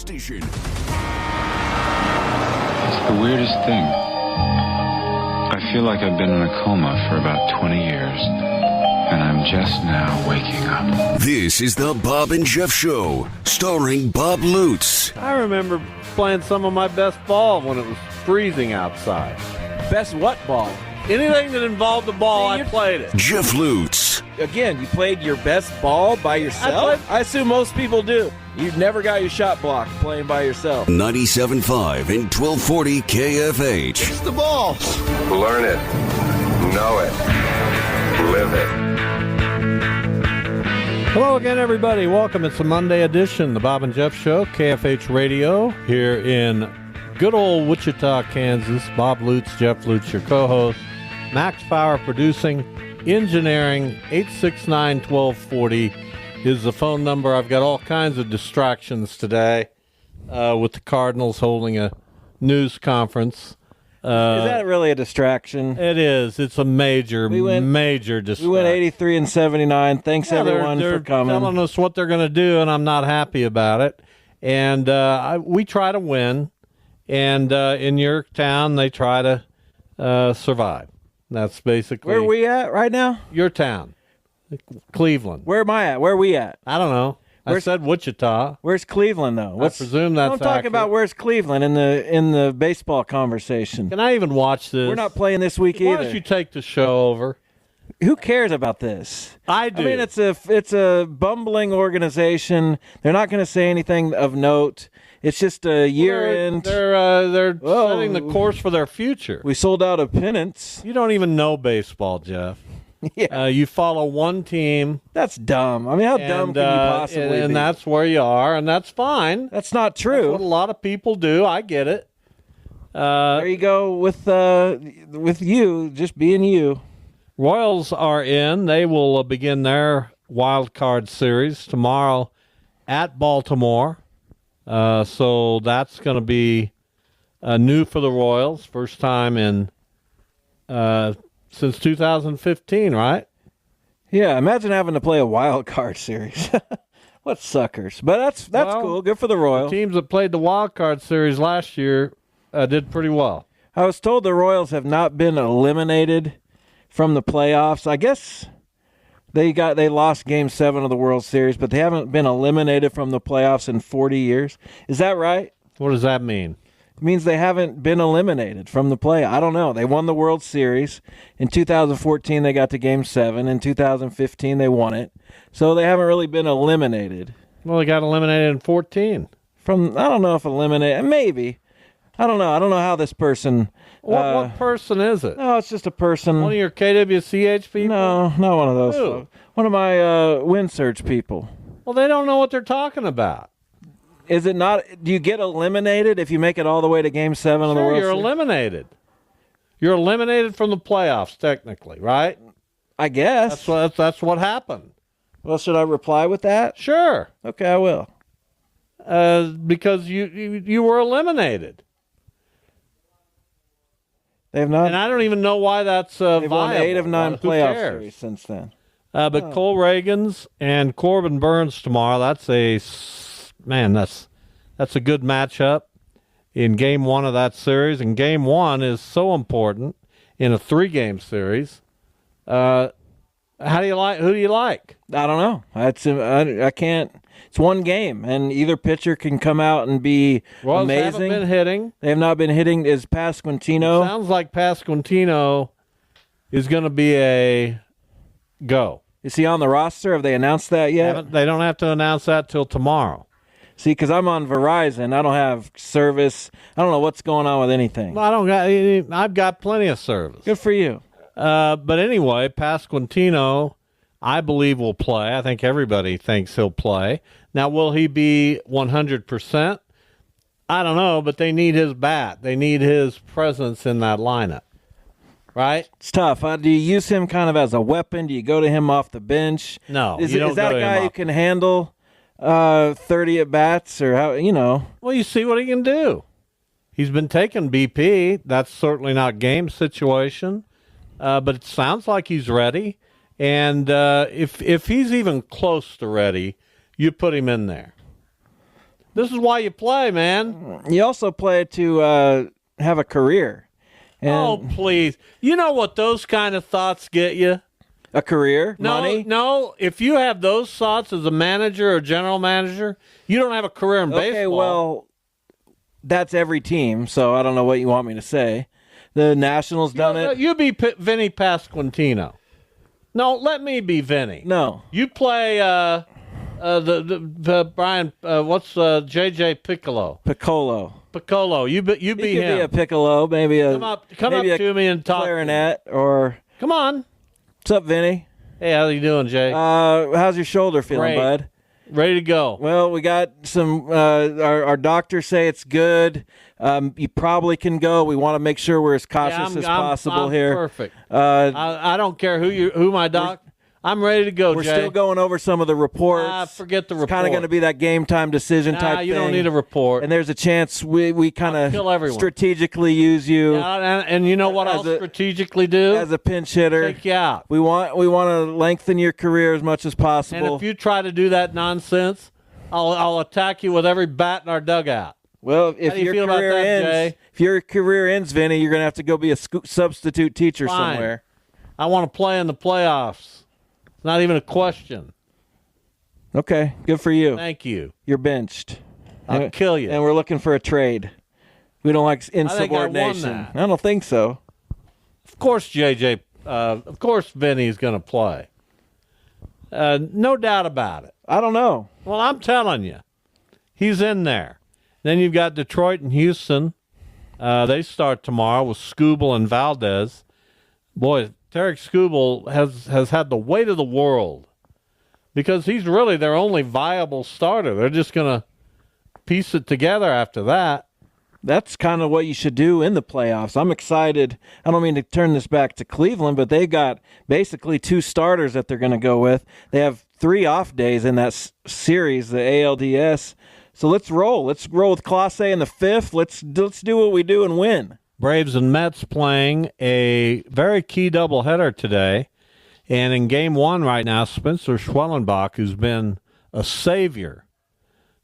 station. It's the weirdest thing. I feel like I've been in a coma for about 20 years, and I'm just now waking up. This is the Bob and Jeff Show, starring Bob Lutz. I remember playing some of my best ball when it was freezing outside. Best what ball? Anything that involved the ball, I played it. Jeff Lutz. Again, you played your best ball by yourself? I assume most people do. You never got your shot blocked playing by yourself. 97.5 and 1240 KFH. It's the ball. Learn it. Know it. Live it. Hello again, everybody. Welcome. It's a Monday edition, the Bob and Jeff Show, KFH Radio, here in good old Wichita, Kansas. Bob Lutz, Jeff Lutz, your co-host. Max Power producing, engineering, 869-1240 is the phone number. I've got all kinds of distractions today with the Cardinals holding a news conference. Is that really a distraction? It is. It's a major distraction. We went 83 and 79. Thanks, everyone, they're for coming. telling us what they're going to do, and I'm not happy about it. And we try to win, and in your town, they try to survive. That's basically... Where are we at right now? Your town. Cleveland. Where am I at? Where are we at? I don't know. I said Wichita. Where's Cleveland, though? I presume that's I'm talking about where's Cleveland in the baseball conversation. Can I even watch this? We're not playing this week Why either. don't you take the show over? Who cares about this? I do. I mean, it's a bumbling organization. They're not going to say anything of note. It's just a year-end. They're setting the course for their future. We sold out of pennants. You don't even know baseball, Jeff. Yeah. You follow one team. That's dumb. I mean, how dumb can you possibly be? And that's where you are, and that's fine. That's not true. That's what a lot of people do. I get it. There you go with you, just being you. Royals are in. They will begin their wild card series tomorrow at Baltimore. So that's going to be new for the Royals. First time in since 2015, right? Yeah, imagine having to play a wild card series. What suckers. But that's cool. Good for the Royals. The teams that played the wild card series last year did pretty well. I was told the Royals have not been eliminated from the playoffs. I guess they lost Game 7 of the World Series, but they haven't been eliminated from the playoffs in 40 years. Is that right? What does that mean? It means they haven't been eliminated from the play. I don't know. They won the World Series. In 2014, they got to Game 7. In 2015, they won it. So they haven't really been eliminated. Well, they got eliminated in 14. I don't know if eliminated. Maybe. I don't know. I don't know how this person... What person is it? No, it's just a person. One of your KWCH people? No, not one of those Who? folks. One of my Wind Surge people. Well, they don't know what they're talking about. Is it not? Do you get eliminated if you make it all the way to Game 7 of the World You're Series? eliminated. You're eliminated from the playoffs, technically, right? I guess. That's what happened. Well, should I reply with that? Sure. Okay, I will. Because you were eliminated. They have not. And I don't even know why that's They've won viable. 8 of 9 Who playoff cares? series since then. But Cole Reagans and Corbin Burns tomorrow. That's a good matchup in Game 1 of that series. And Game 1 is so important in a 3-game series. Who do you like? I don't know. I can't. It's one game, and either pitcher can come out and be Royals amazing. haven't been hitting. They have not been hitting. Is Pasquantino? Sounds like Pasquantino is going to be a go. Is he on the roster? Have they announced that yet? They don't have to announce that till tomorrow. See, because I'm on Verizon, I don't have service. I don't know what's going on with anything. Well, I've got plenty of service. Good for you. But anyway, Pasquantino, I believe, will play. I think everybody thinks he'll play. Now, will he be 100%? I don't know, but they need his bat. They need his presence in that lineup, right? It's tough. Do you use him kind of as a weapon? Do you go to him off the bench? No, Is you don't that go a to him guy who off. can handle 30 at bats or how? Well, you see what he can do. He's been taking BP. That's certainly not game situation, but it sounds like he's ready. And if he's even close to ready, you put him in there. This is why you play, man. You also play to have a career. And Oh, please. You know what those kind of thoughts get you? a career, No, money. no. If you have those thoughts as a manager or general manager, you don't have a career in Okay, baseball. well, that's every team, so I don't know what you want me to say. The Nationals done it. You be Vinny Pasquantino. No, let me be Vinny. No. You play the Brian. What's JJ Piccolo? Piccolo. You be He him. could be a piccolo, maybe a Come maybe up a to me and talk. clarinet, or Come on. what's up, Vinny? Hey, how you doing, Jay? How's your shoulder feeling, Great. bud? Ready to go. Well, we got some. Our doctors say it's good. You probably can go. We want to make sure we're as cautious as possible I'm here. Perfect. Uh, I don't care who my doc. I'm ready to go, we're Jay. still going over some of the reports. Forget the report. It's kind of going to be that game time decision type you thing. don't need a report. And there's a chance we kind I'll kill of everyone. strategically use you and you know what As I'll a- strategically do? as a pinch hitter. Take you out. We want to lengthen your career as much as And possible. if you try to do that nonsense, I'll attack you with every bat in our dugout. well, if How do you your feel about career that, ends, Jay? if your career ends, Vinny, you're going to have to go be a substitute teacher Fine. somewhere. I want to play in the playoffs. It's not even a question. Okay, good for you. Thank you. You're benched. I'll And- kill you. And we're looking for a trade. We don't like think I won insubordination. that. I don't think so. Of course, JJ. Of course, Vinny's going to play. No doubt about it. I don't know. Well, I'm telling you, he's in there. Then you've got Detroit and Houston. They start tomorrow with Skubal and Valdez. Boy, Tarek Skubal has had the weight of the world because he's really their only viable starter. They're just going to piece it together after that. That's kind of what you should do in the playoffs. I'm excited. I don't mean to turn this back to Cleveland, but they got basically 2 starters that they're going to go with. They have 3 off days in that series, the ALDS. So let's roll. Let's roll with Clase in the 5th. Let's do what we do and win. Braves and Mets playing a very key doubleheader today. And in game 1 right now, Spencer Schwellenbach, who's been a savior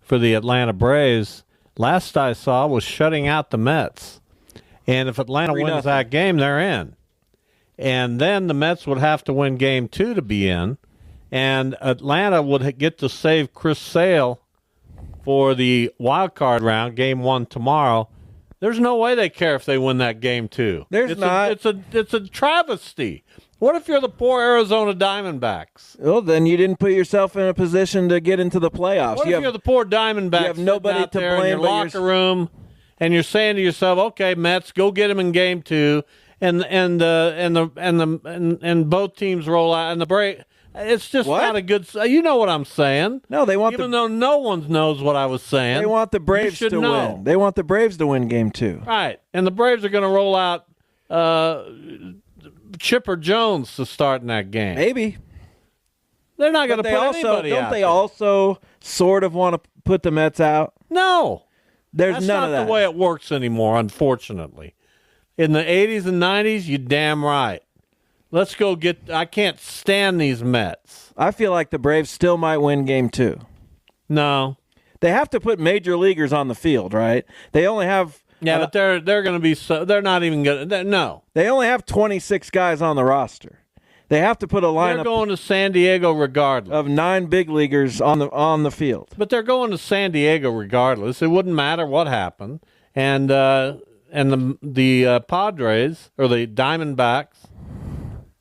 for the Atlanta Braves, last I saw was shutting out the Mets. And if Atlanta 3-0. wins that game, they're in. And then the Mets would have to win game 2 to be in. And Atlanta would get to save Chris Sale for the wild card round, game 1 tomorrow. There's no way they care if they win that game 2. There's not. It's a travesty. What if you're the poor Arizona Diamondbacks? Well, then you didn't put yourself in a position to get into the playoffs. What if you're the poor Diamondbacks? you have nobody sitting out to there blame in but your locker room, and you're saying to yourself, "Okay, Mets, go get him in game 2," and both teams roll out, and the break. It's just What? not a good. You know what I'm saying? No, they want Even though no one knows what I was saying. they want the Braves should to know. win. They want the Braves to win game 2. Right, and the Braves are going to roll out Chipper Jones to start in that game. Maybe. They're not going to But put they also anybody don't out they there. also sort of want to put the Mets out? No, There's that's none not of that. the way it works anymore. Unfortunately, in the '80s and '90s, you damn right. Let's go get. I can't stand these Mets. I feel like the Braves still might win game 2. No, They have to put major leaguers on the field, right? They only have yeah, but they're going to be so. They're not even going to. No, they only have 26 guys on the roster. They have to put a they're lineup going to San Diego regardless. of 9 big leaguers on the field. But they're going to San Diego regardless. It wouldn't matter what happened. And the Padres or the Diamondbacks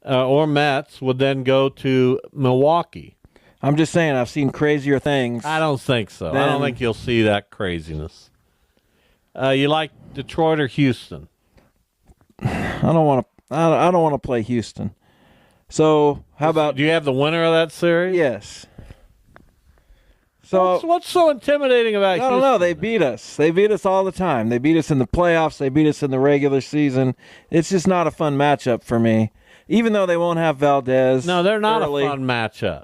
or Mets would then go to Milwaukee. I'm just saying, I've seen crazier things. I don't think so. I Then- don't think you'll see that craziness. You like Detroit or Houston? I don't want to play Houston. So how about Do you have the winner of that series? yes? So What's so intimidating about I Houston? don't know. They beat us. They beat us all the time. They beat us in the playoffs. They beat us in the regular season. It's just not a fun matchup for me. Even though they won't have Valdez. No, they're not early. a fun matchup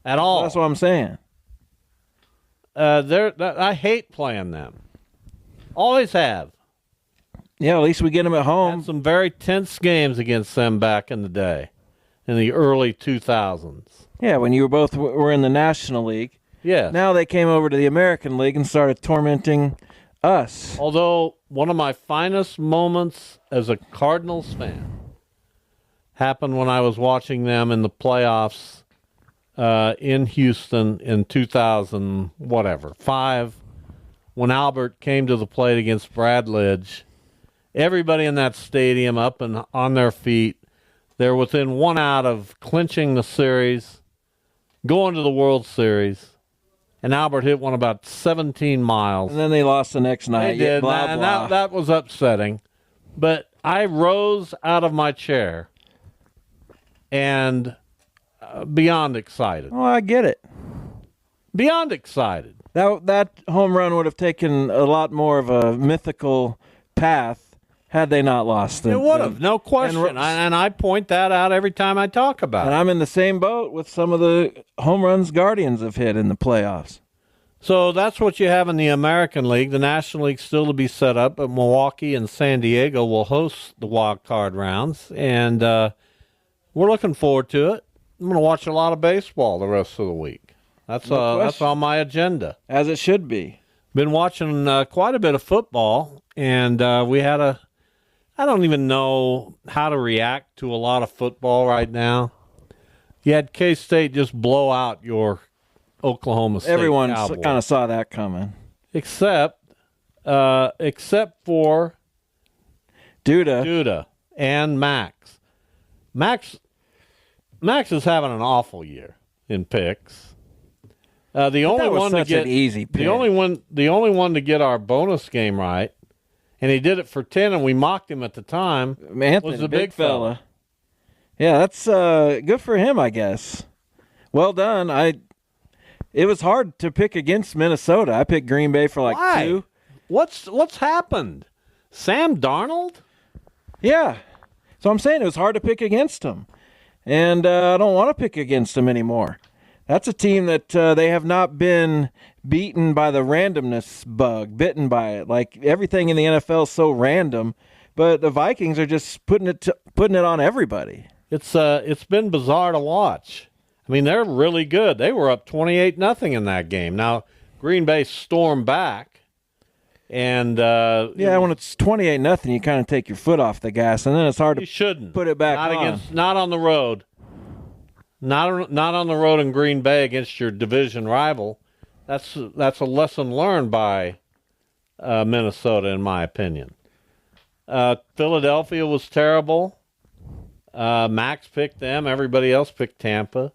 at all. That's what I'm saying. I hate playing them. Always have. Yeah, at least we get them at home. Had some very tense games against them back in the day, in the early 2000s. Yeah, when you were both were in the National League. Yes. Now they came over to the American League and started tormenting us. Although one of my finest moments as a Cardinals fan happened when I was watching them in the playoffs in Houston in 2005, when Albert came to the plate against Brad Lidge. Everybody in that stadium up and on their feet. They're within 1 out of clinching the series, going to the World Series. And Albert hit one about 17 miles. And then they lost the next night. They did, Blah, and blah. that was upsetting. But I rose out of my chair and beyond excited. Oh, I get it. Beyond excited. That home run would have taken a lot more of a mythical path had they not lost. It would have, no question. and- And I point that out every time I talk about And it. I'm in the same boat with some of the home runs Guardians have hit in the playoffs. So that's what you have in the American League. The National League still to be set up, but Milwaukee and San Diego will host the wild card rounds, and we're looking forward to it. I'm going to watch a lot of baseball the rest of the week. That's question. on my agenda. As it should be. Been watching quite a bit of football, and we had I don't even know how to react to a lot of football right now. You had K-State just blow out your Oklahoma State Everyone Cowboys. kind of saw that coming. Except for Duda. and Max. Max is having an awful year in picks. The only that was one to such get an easy pick. the only one to get our bonus game right, and he did it for 10, and we mocked him at the time. Anthony, was the big fella. Yeah, that's good for him, I guess. Well done. It was hard to pick against Minnesota. I picked Green Bay for like Why? 2. What's happened? Sam Darnold? Yeah. So I'm saying it was hard to pick against them. And I don't want to pick against them anymore. That's a team that they have not been beaten by the randomness bug, bitten by it. Like everything in the NFL is so random, but the Vikings are just putting it on everybody. It's been bizarre to watch. I mean, they're really good. They were up 28-0 in that game. Now, Green Bay stormed back, and When it's 28-0, you kind of take your foot off the gas, and then it's hard you to shouldn't put it back not on. not on the road. Not on the road in Green Bay against your division rival. That's a lesson learned by Minnesota, in my opinion. Philadelphia was terrible. Max picked them. Everybody else picked Tampa.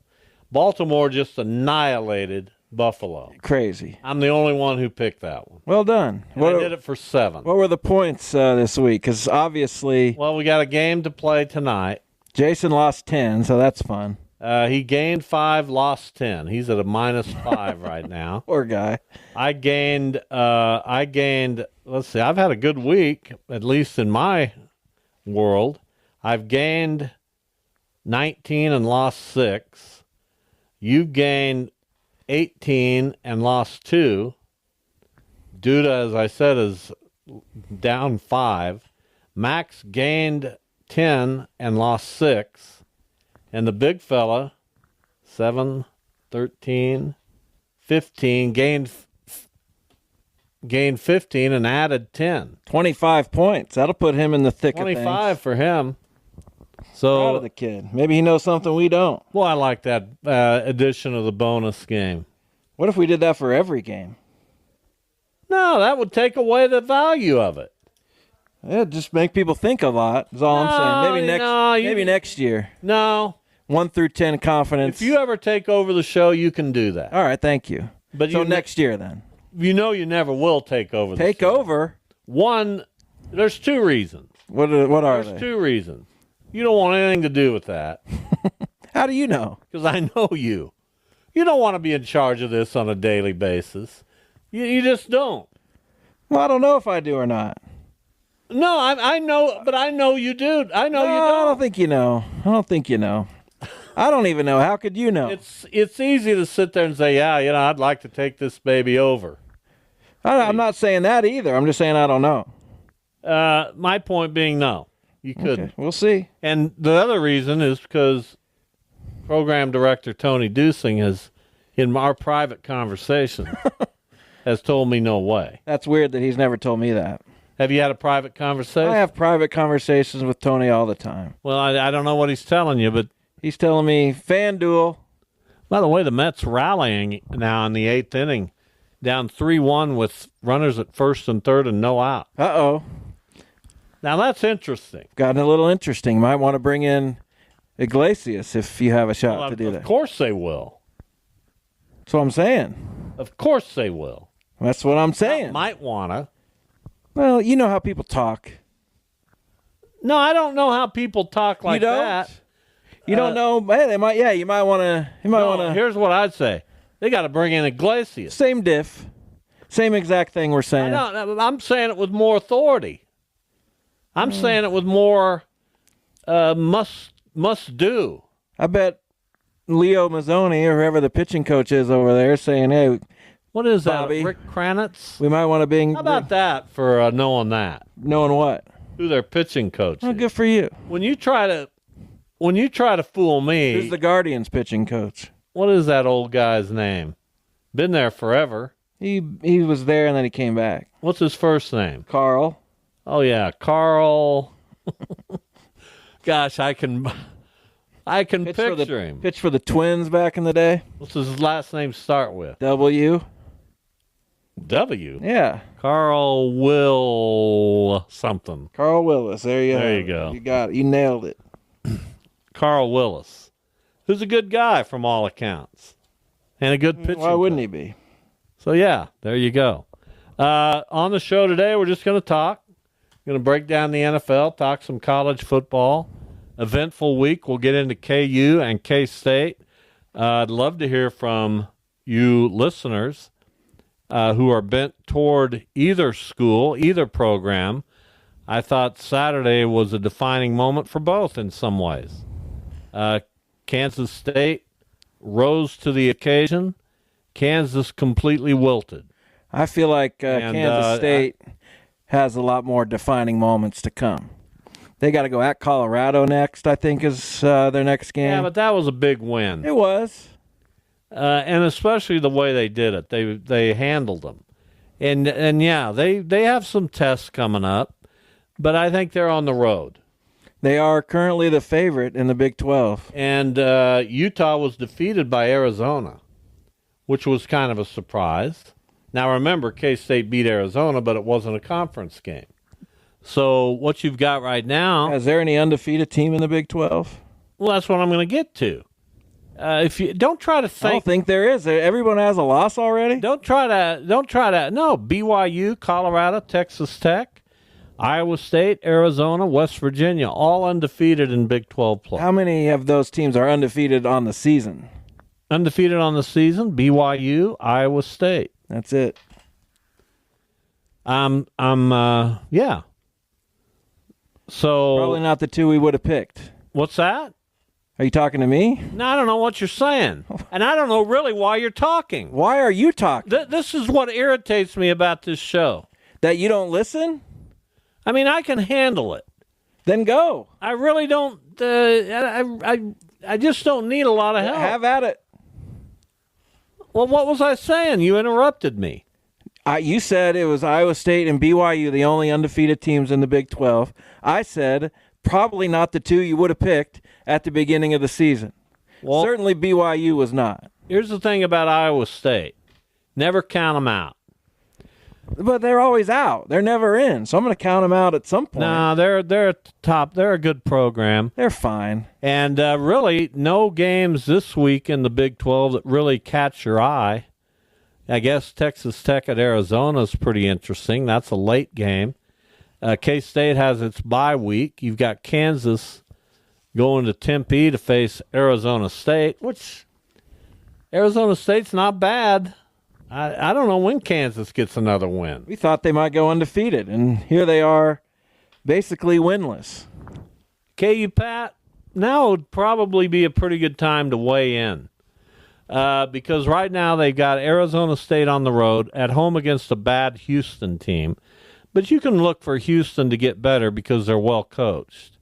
Baltimore just annihilated Buffalo. Crazy. I'm the only one who picked that one. Well done. And I did it for 7. What were the points this week? Because obviously Well, we got a game to play tonight. Jason lost 10, so that's fun. He gained 5, lost 10. He's at a -5 right now. Poor guy. I gained, let's see, I've had a good week, at least in my world. I've gained 19 and lost 6. You gained 18 and lost 2. Duda, as I said, is down 5. Max gained 10 and lost 6. And the big fella, 7, 13, 15, gained 15 and added 10. 25 points. That'll put him in the thick of 25 things. for him. Proud So, of the kid. Maybe he knows something we don't. well, I like that addition of the bonus game. What if we did that for every game? No, that would take away the value of it. Yeah, just make people think a lot. Is all I'm saying. Maybe next year. No. 1 through 10 confidence. If you ever take over the show, you can do that. All right, thank you. But so you next year then. You know you never will take over the Take show. over. One, there's 2 reasons. What are There's they? 2 reasons. You don't want anything to do with that How do you know? because I know you. You don't want to be in charge of this on a daily basis. You just don't. Well, I don't know if I do or not. No, I know, but I know you do. I know you I don't. don't think you know. I don't think you know. I don't even know. How could you know? It's easy to sit there and say, yeah, I'd like to take this baby over. I'm not saying that either. I'm just saying I don't know. My point being, no, you couldn't. Okay, we'll see. And the other reason is because program director Tony Dusing has in our private conversation has told me no way. That's weird that he's never told me that. Have you had a private conversation? I have private conversations with Tony all the time. Well, I don't know what he's telling you, but He's telling me, FanDuel. by the way, the Mets rallying now in the 8th inning, down 3-1 with runners at first and third and no out. Uh-oh. Now that's interesting. Gotten a little interesting. Might want to bring in Iglesias if you have a shot Well, to do that. of course they will. That's what I'm saying. Of course they will. That's what I'm saying. Might wanna. Well, you know how people talk. No, I don't know how people talk like you don't? that. You don't know. Hey, they might. Yeah, you might want to. You might No, want to. here's what I'd say. They got to bring in Iglesias. Same diff. Same exact thing we're saying. I'm saying it with more authority. I'm saying it with more must do. I bet Leo Mazzoni or whoever the pitching coach is over there saying, "Hey, What is Bobby. that? Rick Kranitz? we might want to bring." How about that for knowing that? knowing what? Who their pitching coach Oh, is. good for you. When you try to fool me, Who's the Guardians pitching coach? what is that old guy's name? Been there forever. He was there and then he came back. What's his first name? Carl. Oh yeah, Carl. Gosh, I can picture him. Pitched for the Twins back in the day. What's his last name start with? W. W. Yeah. Carl Will something. Carl Willis. There you There have you it. go. You got it. You nailed it. Carl Willis, who's a good guy from all accounts, and a good pitcher. Why wouldn't he be? So yeah, there you go. On the show today, we're just going to talk. Going to break down the NFL, talk some college football. Eventful week. We'll get into KU and K-State. I'd love to hear from you listeners who are bent toward either school, either program. I thought Saturday was a defining moment for both in some ways. Kansas State rose to the occasion. Kansas completely wilted. I feel like Kansas State has a lot more defining moments to come. They got to go at Colorado next, I think, is their next game. Yeah, but that was a big win. It was. And especially the way they did it. They handled them. And yeah, they have some tests coming up, but I think they're on the road. They are currently the favorite in the Big 12. And Utah was defeated by Arizona, which was kind of a surprise. Now remember, K-State beat Arizona, but it wasn't a conference game. So what you've got right now... Is there any undefeated team in the Big 12? Well, that's what I'm going to get to. If you don't try to I think... don't think there is. Everyone has a loss already? Don't try to. No, BYU, Colorado, Texas Tech, Iowa State, Arizona, West Virginia, all undefeated in Big 12 play. How many of those teams are undefeated on the season? Undefeated on the season, BYU, Iowa State. That's it. Yeah. So Probably not the two we would have picked. what's that? Are you talking to me? No, I don't know what you're saying, and I don't know really why you're talking. Why are you talking? This is what irritates me about this show. That you don't listen? I mean, I can handle it. Then go. I really don't. I just don't need a lot of help. Have at it. Well, what was I saying? You interrupted me. You said it was Iowa State and BYU, the only undefeated teams in the Big 12. I said probably not the two you would have picked at the beginning of the season. Well, Certainly BYU was not. here's the thing about Iowa State. Never count them out. But they're always out. They're never in. So I'm going to count them out at some point. No, they're at the top. They're a good program. They're fine. And really, no games this week in the Big 12 that really catch your eye. I guess Texas Tech at Arizona is pretty interesting. That's a late game. K-State has its bye week. You've got Kansas going to Tempe to face Arizona State, which Arizona State's not bad. I don't know when Kansas gets another win. We thought they might go undefeated, and here they are basically winless. KU Pat, now would probably be a pretty good time to weigh in. Because right now they've got Arizona State on the road at home against a bad Houston team. But you can look for Houston to get better because they're well coached.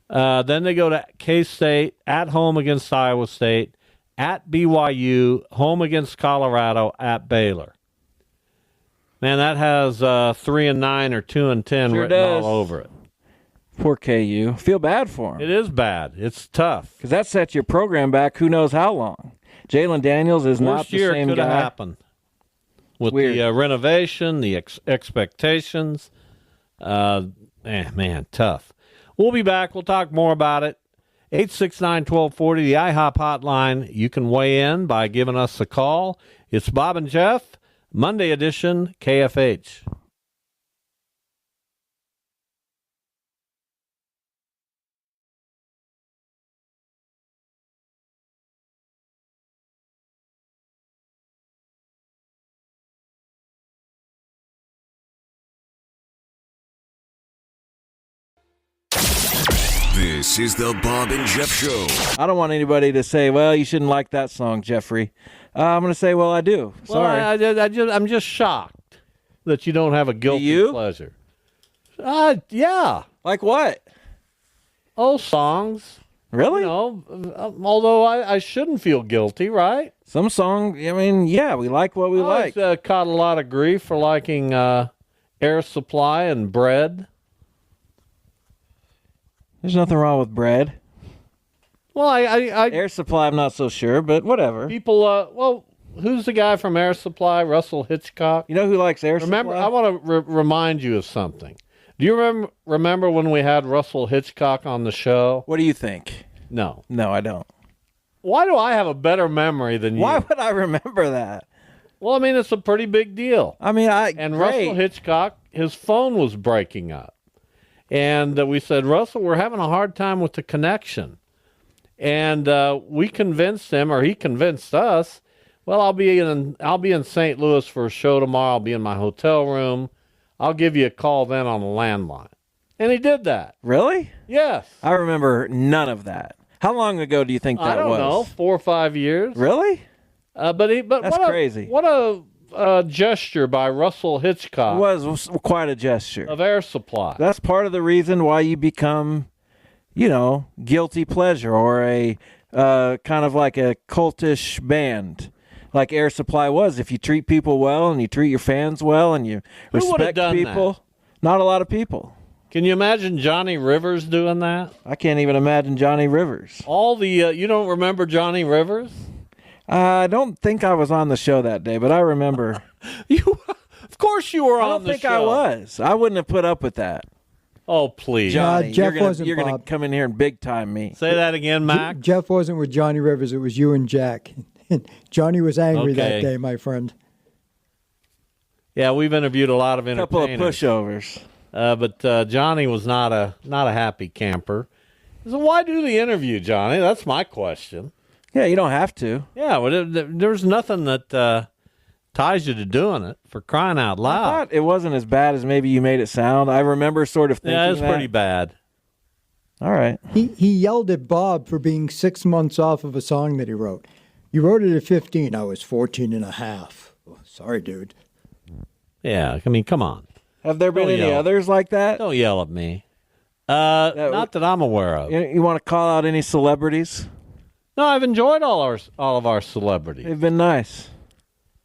Then they go to K-State at home against Iowa State, at BYU, home against Colorado, at Baylor. Man, that has 3-9 or 2-10 Sure written does. all over it. Poor KU. Feel bad for him. It is bad. It's tough. Because that sets your program back who knows how long. Jalen Daniels is not Worst the year same could have guy. happened with Weird. the renovation, the expectations. Man, tough. We'll be back. We'll talk more about it. 869-1240, the IHOP hotline. You can weigh in by giving us a call. It's Bob and Jeff, Monday edition, KFH. This is the Bob and Jeff Show. I don't want anybody to say, well, you shouldn't like that song, Jeffrey. I'm going to say, well, I do. Sorry. Well, I'm just shocked that you don't have a guilty you? pleasure. Yeah. Like what? Oh, songs. Really? You know, although I shouldn't feel guilty, right? Some song, I mean, yeah, we like what we like. I was, caught a lot of grief for liking Air Supply and Bread. There's nothing wrong with bread. Well, I Air Supply, I'm not so sure, but whatever. people. Well, who's the guy from Air Supply? Russell Hitchcock. You know who likes Air Remember, Supply? I want to remind you of something. Do you remember when we had Russell Hitchcock on the show? What do you think? No. No, I don't. Why do I have a better memory than you? Why would I remember that? Well, I mean, it's a pretty big deal. I mean, And great. Russell Hitchcock, his phone was breaking up. And we said, Russell, we're having a hard time with the connection. And we convinced him, or he convinced us, well, I'll be in St. Louis for a show tomorrow. I'll be in my hotel room. I'll give you a call then on the landline. And he did that. Really? Yes. I remember none of that. How long ago do you think that I don't was? know, 4 or 5 years. Really? But That's what crazy. What a gesture by Russell It Hitchcock was quite a gesture. of Air Supply. That's part of the reason why you become, guilty pleasure or a kind of like a cultish band. Like Air Supply was. If you treat people well and you treat your fans well and you Who would've respect done people, not a lot of people. Can you imagine Johnny Rivers doing that? I can't even imagine Johnny Rivers. All the you don't remember Johnny Rivers? I don't think I was on the show that day, but I remember. Of course you were I on don't the think show. I was. I wouldn't have put up with that. Oh, please. Johnny, Jeff you're wasn't, gonna Bob. come in here and big time me. Say that again, Mac. Jeff wasn't with Johnny Rivers. It was you and Jack. Johnny was angry Okay. that day, my friend. Yeah, we've interviewed a lot of A couple of entertainers. pushovers. But Johnny was not a happy camper. So why do the interview, Johnny? That's my question. Yeah, you don't have to. Yeah, well, there's nothing that ties you to doing it, for crying out I loud. thought it wasn't as bad as maybe you made it sound. I remember sort of thinking Yeah, it's that. pretty bad. All right. He yelled at Bob for being 6 months off of a song that he wrote. You wrote it at 15. I was 14 and a half. Oh, sorry, dude. Yeah, I mean, come on. Have there been Don't any yell. others like that? Don't yell at me. Not that I'm aware of. You want to call out any celebrities? No, I've enjoyed all of our celebrities. They've been nice.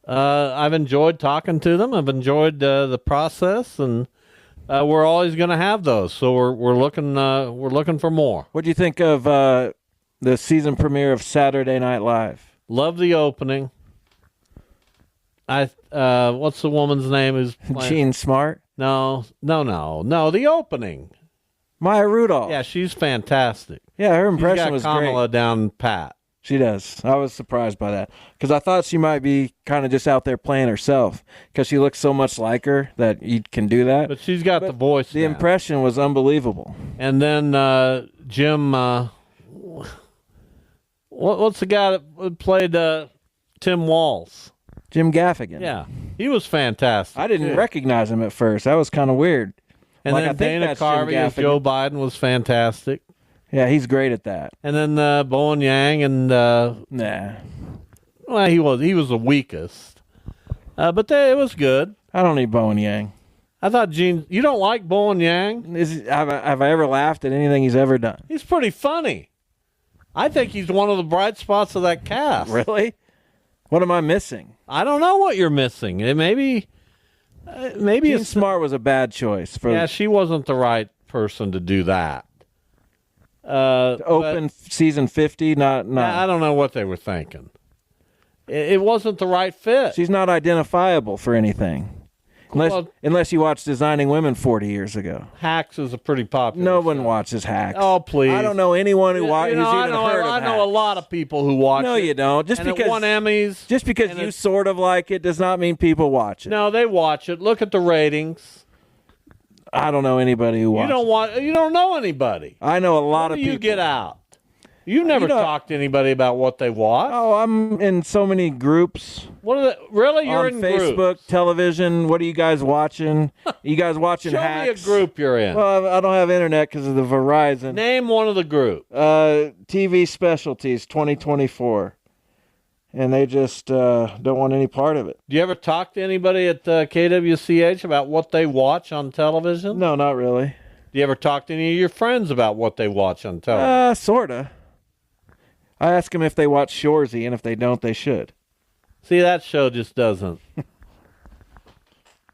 I've enjoyed talking to them. I've enjoyed the process, and we're always going to have those. So we're looking for more. What do you think of the season premiere of Saturday Night Live? Love the opening. What's the woman's name? Who's playing? Gene Smart, No. The opening. Maya Rudolph. Yeah, she's fantastic. Yeah, her She's impression got was Kamala great. down pat. She does. I was surprised by that because I thought she might be kind of just out there playing herself because she looks so much like her that you can do that. But she's got the voice. The down. impression was unbelievable. And then Jim, what's the guy that played Tim Walls? Jim Gaffigan. Yeah, he was fantastic. I didn't too. recognize him at first. That was kind of weird. And Like, I then think Dana that's Jim Carvey as Gaffigan. Joe Biden was fantastic. Yeah, he's great at that. And then Bowen Yang and Nah, well, he was the weakest, but it was good. I don't need Bowen Yang. I thought Gene, you don't like Bowen Yang? Have I ever laughed at anything he's ever done? He's pretty funny. I think he's one of the bright spots of that cast. Really? What am I missing? I don't know what you're missing. Maybe Jean it's Smart was a bad choice for yeah. She wasn't the right person to do that. open season 50. Not. I don't know what they were thinking. It wasn't the right fit. She's not identifiable for anything. Unless you watched Designing Women 40 years ago. Hacks is a pretty popular No one show. watches Hacks. Oh, please. I don't know anyone who's even heard of I know a Hacks. lot of people who watch No, it. you don't. And it won Emmys. Just because and you it- sort of like it does not mean people watch it. No, they watch it. Look at the ratings. I don't know anybody who watches You don't know anybody. I know a lot What of do people. you get out? You've never talked to anybody about what they watch. Oh, I'm in so many groups. What are really? You're on in Facebook, groups. television. What are you guys watching? You guys watching Show Hacks? me a group you're in. Well, I don't have internet because of the Verizon. Name one of the groups. TV Specialties 2024. And they just don't want any part of it. Do you ever talk to anybody at KWCH about what they watch on television? No, not really. Do you ever talk to any of your friends about what they watch on television? Sorta. I ask them if they watch Shoresy, and if they don't, they should. See, that show just doesn't.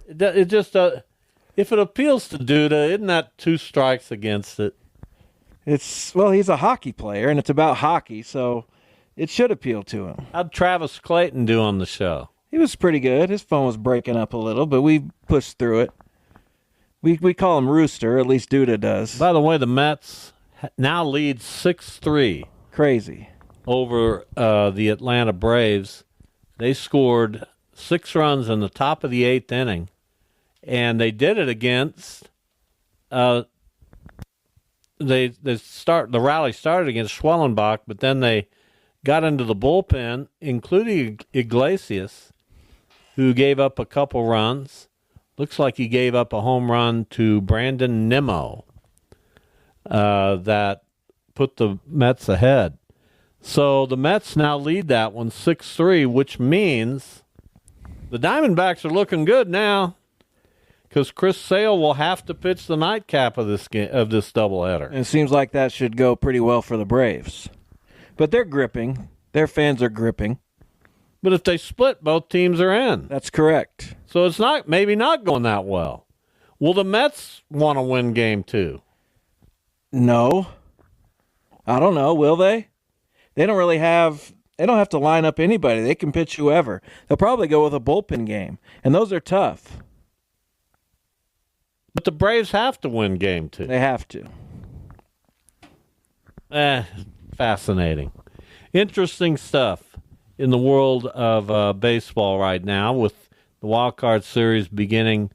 It just if it appeals to Duda, isn't that 2 strikes against it? Well, he's a hockey player, and it's about hockey, so it should appeal to him. How'd Travis Clayton do on the show? He was pretty good. His phone was breaking up a little, but we pushed through it. We call him Rooster, at least Duda does. By the way, the Mets now lead 6-3 Crazy. over the Atlanta Braves. They scored 6 runs in the top of the 8th inning, and they did it against. The rally started against Schwellenbach, but then they got into the bullpen, including Iglesias, who gave up a couple runs. Looks like he gave up a home run to Brandon Nimmo that put the Mets ahead. So the Mets now lead that one 6-3, which means the Diamondbacks are looking good now because Chris Sale will have to pitch the nightcap of this doubleheader. And it seems like that should go pretty well for the Braves. But they're gripping. Their fans are gripping. But if they split, both teams are in. That's correct. So it's maybe not going that well. Will the Mets want to win game 2? No. I don't know. Will they? They don't have to line up anybody. They can pitch whoever. They'll probably go with a bullpen game. And those are tough. But the Braves have to win game 2. They have to. Fascinating. Interesting stuff in the world of baseball right now, with the Wild Card Series beginning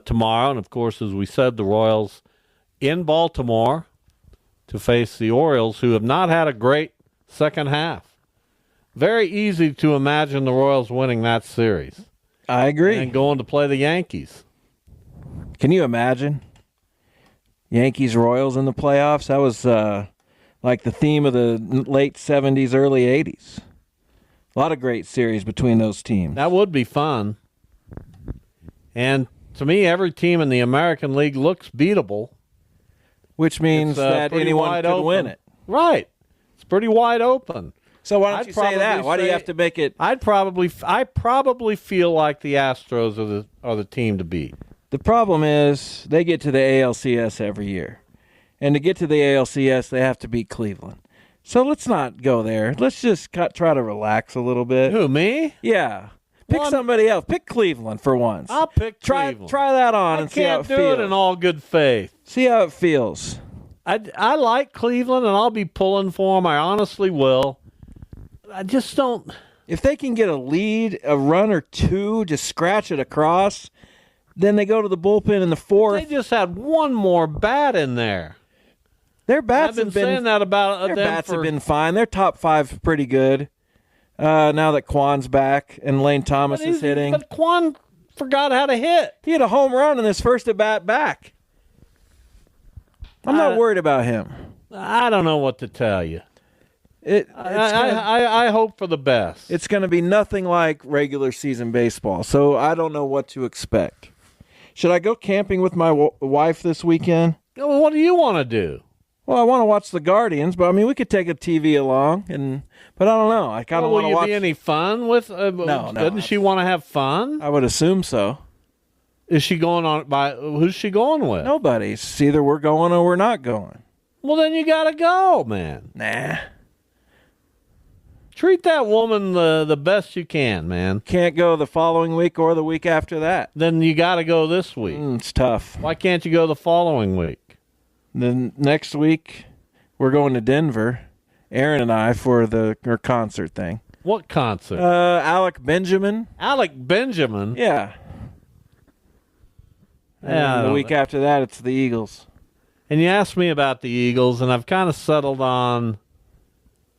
tomorrow. And, of course, as we said, the Royals in Baltimore to face the Orioles, who have not had a great second half. Very easy to imagine the Royals winning that series. I agree. And going to play the Yankees. Can you imagine? Yankees-Royals in the playoffs? That was like the theme of the late 70s, early 80s. A lot of great series between those teams. That would be fun. And to me, every team in the American League looks beatable. Which means It's, that pretty anyone wide could open. win it. Right. It's pretty wide open. So why don't I'd you say that? probably Why do you say- have to make it? I probably feel like the Astros are the team to beat. The problem is they get to the ALCS every year. And to get to the ALCS, they have to beat Cleveland. So let's not go there. Let's just try to relax a little bit. Who, me? Yeah. Pick Well, somebody else. Pick Cleveland for once. I'll pick Try Cleveland. that on I and see how can't it do feels. it in all good faith. See how it feels. I like Cleveland, and I'll be pulling for them. I honestly will. I just don't. If they can get a lead, a run or two, just scratch it across, then they go to the bullpen in the They fourth. just had one more bat in there. Their bats I've been have been saying that about their them bats for have been fine. Their top five pretty good. Now that Kwan's back and Lane Thomas is hitting, But Quan forgot how to hit. he had a home run in his first at bat back. I'm not worried about him. I don't know what to tell you. I hope for the best. It's going to be nothing like regular season baseball, so I don't know what to expect. Should I go camping with my wife this weekend? Well, what do you want to do? Well, I want to watch the Guardians, but I mean, we could take a TV along, but I don't know. I kind of want to watch. Will you be any fun with? No. Doesn't she want to have fun? I would assume so. Is she going on by? Who's she going with? Nobody. It's either we're going or we're not going. Well, then you gotta go, man. Nah. Treat that woman the best you can, man. Can't go the following week or the week after that. Then you gotta go this week. It's tough. Why can't you go the following week? Then next week, we're going to Denver, Aaron and I, for her concert thing. What concert? Alec Benjamin. Alec Benjamin? Yeah. Yeah. The week after that, it's the Eagles. And you asked me about the Eagles, and I've kind of settled on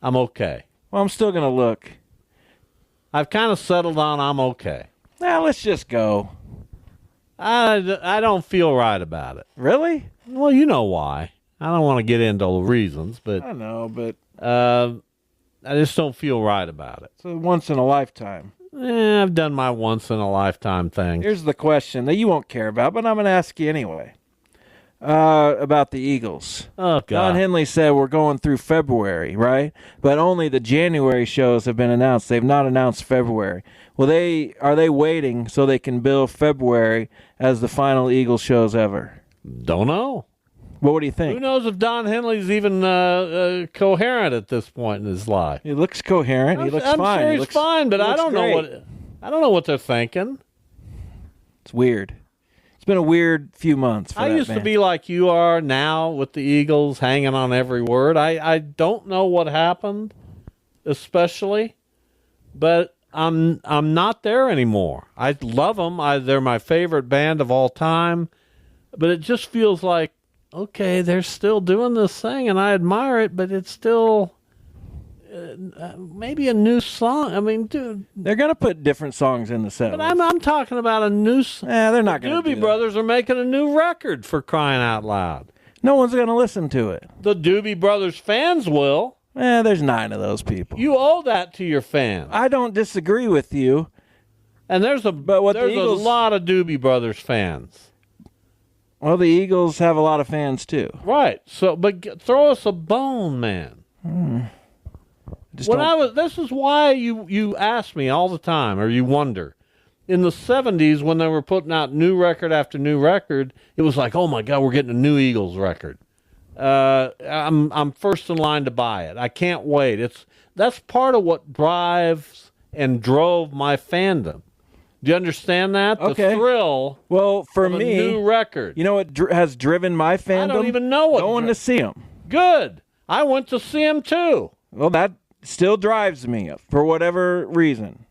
I'm okay. Well, I'm still going to look. I've kind of settled on I'm okay. Now, let's just go. I don't feel right about it. Really? Well, you know why. I don't want to get into the reasons, but I know, but I just don't feel right about it. it's a once in a lifetime. I've done my once in a lifetime thing. Here's the question that you won't care about, but I'm going to ask you anyway. About the Eagles. Oh, God. Don Henley said we're going through February, right? But only the January shows have been announced. They've not announced February. Well, are they waiting so they can bill February as the final Eagles shows ever? Don't know. What do you think? Who knows if Don Henley's even coherent at this point in his life? He looks coherent. He looks I'm fine. sure he's fine, but I don't know great. I don't know what they're thinking. It's weird. It's been a weird few months for I that used man. to be like you are now with the Eagles, hanging on every word. I don't know what happened, especially, but I'm not there anymore. I love them. They're my favorite band of all time, but it just feels like, okay, they're still doing this thing, and I admire it, but it's still maybe a new song. I mean, dude, They're going to put different songs in the set. but I'm talking about a new. They're not going to Doobie do Brothers are making a new record, for crying out loud. that. No one's going to listen to it. The Doobie Brothers fans will. There's 9 of those people. You owe that to your fans. I don't disagree with you. And there's a But there's the Eagles, a lot of Doobie Brothers fans. Well, the Eagles have a lot of fans too. Right. So, but throw us a bone, man. This is why you ask me all the time, or you wonder. In the 70s, when they were putting out new record after new record, it was like, oh my God, we're getting a new Eagles record. I'm first in line to buy it. I can't wait. That's part of what drives and drove my fandom. Do you understand that? Okay. The thrill. Well, for of a me, new record. you know what has driven my fandom? I don't even know what. Going to see them. Good. I went to see him too. Well, that still drives me for whatever reason.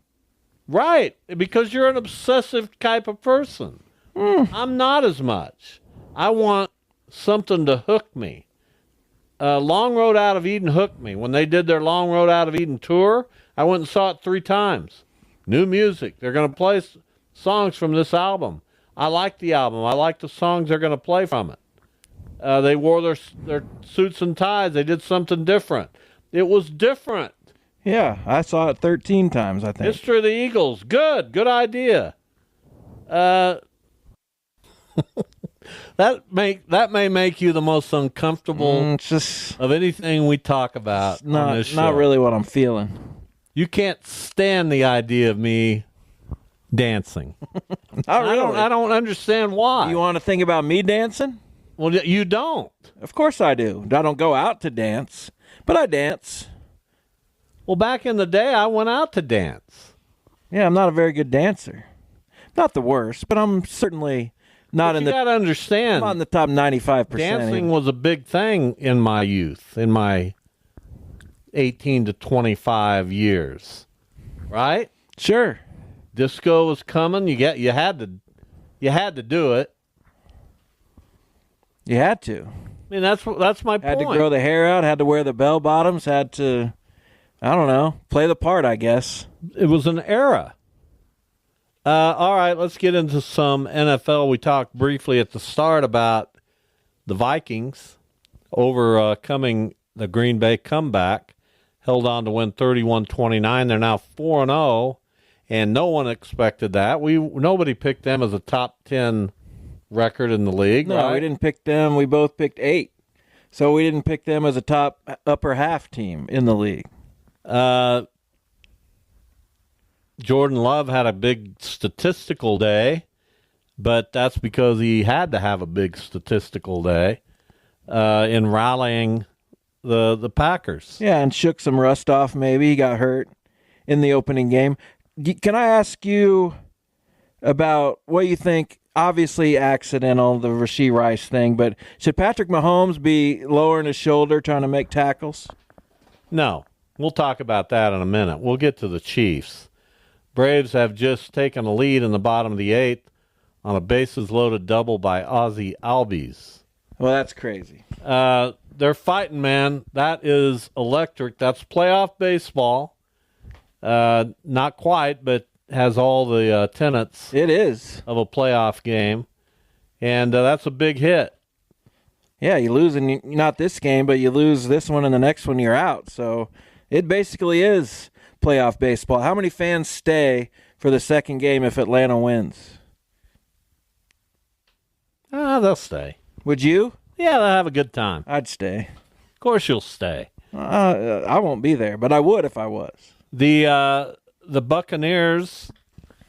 Right, because you're an obsessive type of person. I'm not as much. I want something to hook me. Long Road Out of Eden hooked me. When they did their Long Road Out of Eden tour, I went and saw it 3 times. New music. They're going to play songs from this album. I like the album. I like the songs they're going to play from it. They wore their suits and ties. They did something different. It was different. Yeah, I saw it 13 times, I think. History of the Eagles. Good idea. That may make you the most uncomfortable It's just of anything we talk about on this show. not really what I'm feeling. You can't stand the idea of me dancing. Not really. I don't understand why. You want to think about me dancing? Well, you don't. Of course I do. I don't go out to dance, but I dance. Well, back in the day, I went out to dance. Yeah, I'm not a very good dancer. Not the worst, but I'm certainly not in You got to understand, I'm not in the top 95%. dancing was a big thing in my youth, in my 18 to 25 years, right? Sure. Disco was coming. You had to do it. You had to. I mean, that's my point. Had to grow the hair out, had to wear the bell bottoms, had to, I don't know, play the part, I guess. It was an era. All right, let's get into some NFL. We talked briefly at the start about the Vikings overcoming the Green Bay comeback, held on to win 31-29. They're now 4-0, and no one expected that. Nobody picked them as a top 10 record in the league. No, right? we didn't pick them. We both picked 8. So we didn't pick them as a top upper half team in the league. Jordan Love had a big statistical day, but that's because he had to have a big statistical day in rallying the Packers. Yeah, and shook some rust off maybe. He got hurt in the opening game. Can I ask you about what you think? Obviously accidental, the Rashee Rice thing, but should Patrick Mahomes be lowering his shoulder trying to make tackles? No. We'll talk about that in a minute. We'll get to the Chiefs. Braves have just taken a lead in the bottom of the eighth on a bases-loaded double by Ozzie Albies. Well, that's crazy. They're fighting, man. That is electric. That's playoff baseball. Not quite, but has all the tenets It is. of a playoff game. And that's a big hit. Yeah, you lose, and not this game, but you lose this one and the next one, you're out. So it basically is playoff baseball. How many fans stay for the second game if Atlanta wins? They'll stay. Would you? Yeah, they'll have a good time. I'd stay. Of course you'll stay. I won't be there, but I would if I was. The Buccaneers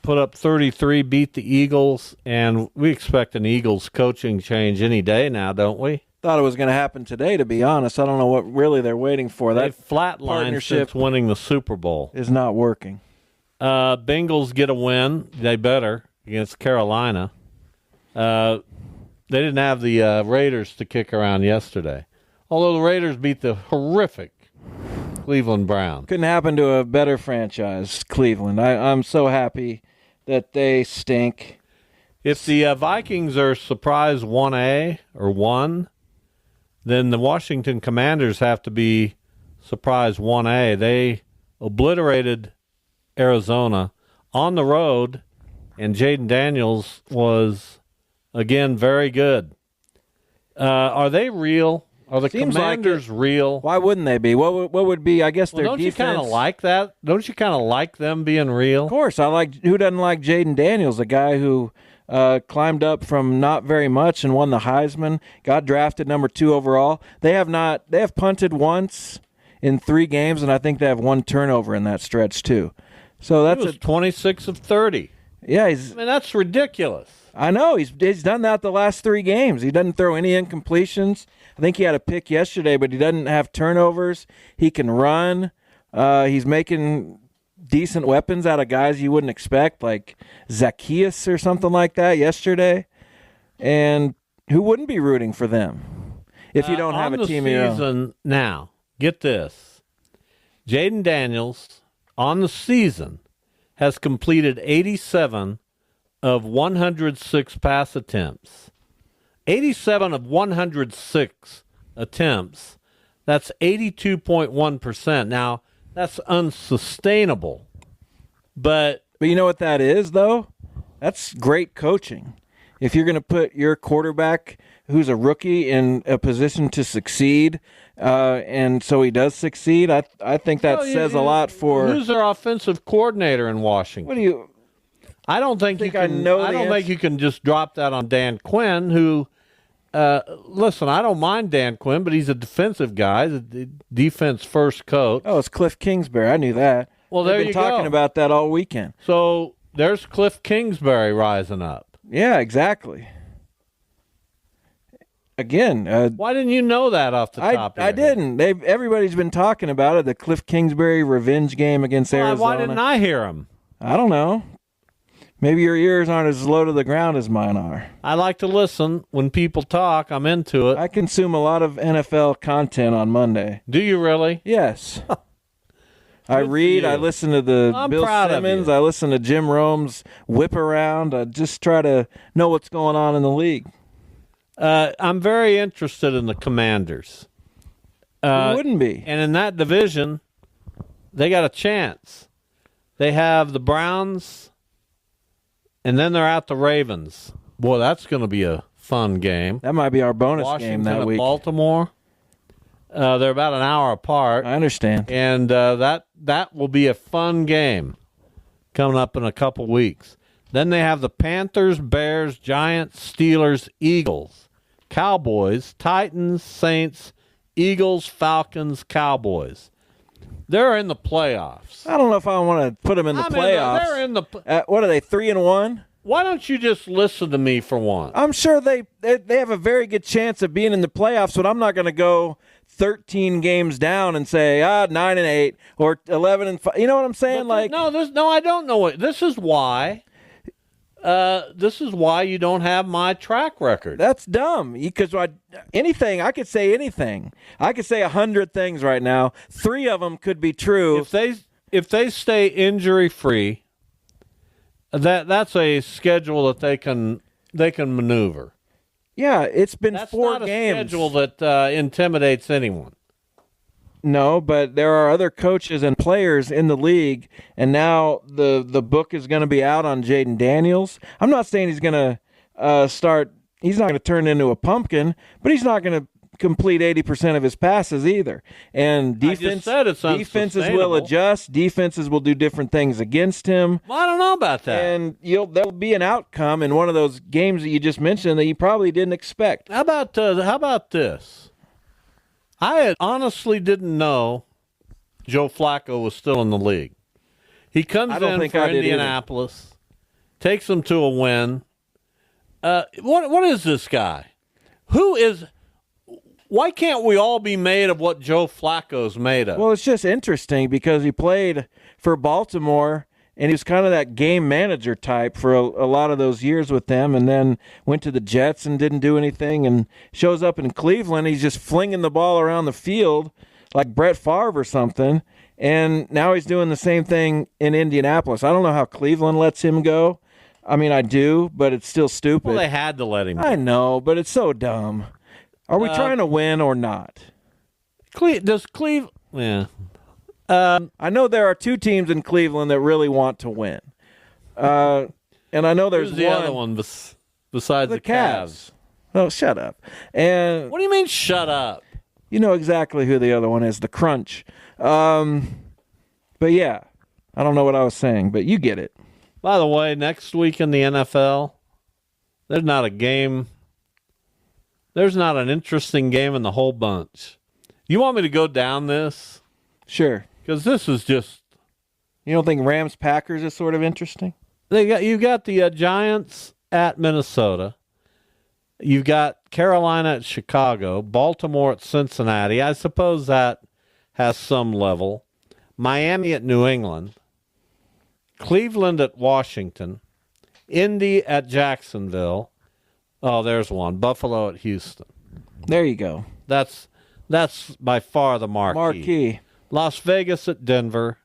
put up 33, beat the Eagles, and we expect an Eagles coaching change any day now, don't we? Thought it was going to happen today, to be honest. I don't know what really they're waiting for. They've That flatlined partnership since winning the Super Bowl. is not working. Bengals get a win. They better against Carolina. They didn't have the Raiders to kick around yesterday, although the Raiders beat the horrific Cleveland Browns. Couldn't happen to a better franchise, Cleveland. I'm so happy that they stink. If the Vikings are surprise 1A or 1, then the Washington Commanders have to be surprise 1A. They obliterated Arizona on the road, and Jaden Daniels was, again, very good. Are they real? Are the Seems like Commanders real? Why wouldn't they be? What would be? I guess their Don't defense. you kind of like that? Don't you kind of like them being real? Of course, I like. Who doesn't like Jaden Daniels, a guy who climbed up from not very much and won the Heisman, got drafted number 2 overall. They have punted once in 3 games, and I think they have 1 turnover in that stretch too. So He that's was 26 of 30. yeah. I mean, that's ridiculous. I know he's done that the last 3 games. He doesn't throw any incompletions. I think he had a pick yesterday, but he doesn't have turnovers. He can run. He's making decent weapons out of guys you wouldn't expect, like Zacchaeus or something like that yesterday. And who wouldn't be rooting for them if you don't have a team of your own? Now, get this. Jaden Daniels, on the season, has completed 87 of 106 pass attempts. 87 of 106 attempts. That's 82.1%. Now, that's unsustainable. But you know what that is, though? That's great coaching. If you're going to put your quarterback, who's a rookie, in a position to succeed, and so he does succeed, I think that says a lot for... Who's their offensive coordinator in Washington? What do you... I don't think you I can. know I the don't think answer. you can just drop that on Dan Quinn. Who, listen, I don't mind Dan Quinn, but he's a defensive guy, the defense first coach. Oh, it's Cliff Kingsbury. I knew that. Well, They've there been you talking go. about that all weekend. So there's Cliff Kingsbury rising up. Yeah, exactly. Again, Why didn't you know that off the top? I didn't. Everybody's been talking about it. The Cliff Kingsbury revenge game against Arizona. Why didn't I hear him? I don't know. Maybe your ears aren't as low to the ground as mine are. I like to listen when people talk. I'm into it. I consume a lot of NFL content on Monday. Do you really? Yes. I Good for read. you. I listen to the I'm Bill proud of Simmons. you. I listen to Jim Rome's whip around. I just try to know what's going on in the league. I'm very interested in the Commanders. Who wouldn't be? And in that division, they got a chance. They have the Browns, and then they're at the Ravens. Boy, that's going to be a fun game. That might be our bonus Washington game that at week. Baltimore. They're about an hour apart, I understand. and that will be a fun game coming up in a couple weeks. Then they have the Panthers, Bears, Giants, Steelers, Eagles Cowboys, Titans, Saints, Eagles, Falcons, Cowboys. They're in the playoffs. I don't know if I want to put them in the playoffs. They're in the. What are they, 3-1? Why don't you just listen to me for once? I'm sure they have a very good chance of being in the playoffs, but I'm not going to go 13 games down and say 9-8 or 11-5. You know what I'm saying? No, I don't know it. This is why. This is why you don't have my track record. That's dumb. Because anything, I could say anything. I could say 100 things right now. 3 of them could be true. If they stay injury free, that's a schedule that they can maneuver. Yeah, it's been That's 4 not games. a schedule that intimidates anyone. No, but there are other coaches and players in the league, and now the book is going to be out on Jaden Daniels. I'm not saying he's going to start. He's not going to turn into a pumpkin, but he's not going to complete 80% of his passes either. And defenses will adjust. Defenses will do different things against him. Well, I don't know about that. And there'll be an outcome in one of those games that you just mentioned that you probably didn't expect. How about this? I honestly didn't know Joe Flacco was still in the league. He comes in for Indianapolis, takes them to a win. What is this guy? Why can't we all be made of what Joe Flacco's made of? Well, it's just interesting because he played for Baltimore, and he was kind of that game manager type for a lot of those years with them, and then went to the Jets and didn't do anything, and shows up in Cleveland. He's just flinging the ball around the field like Brett Favre or something, and now he's doing the same thing in Indianapolis. I don't know how Cleveland lets him go. I mean, I do, but it's still stupid. Well, they had to let him go. I know, but it's so dumb. Are we trying to win or not? Does Cleveland... Yeah. I know there are 2 teams in Cleveland that really want to win. And I know there's Who's the other one besides the Cavs? Oh, shut up. And What do you mean, shut up? you know exactly who the other one is, the Crunch. But yeah, I don't know what I was saying, but you get it. By the way, next week in the NFL, there's not a game... There's not an interesting game in the whole bunch. You want me to go down this? Sure. Because this is just... You don't think Rams-Packers is sort of interesting? You got the Giants at Minnesota. You've got Carolina at Chicago. Baltimore at Cincinnati. I suppose that has some level. Miami at New England. Cleveland at Washington. Indy at Jacksonville. Oh, there's one. Buffalo at Houston. There you go. That's by far the marquee. Las Vegas at Denver.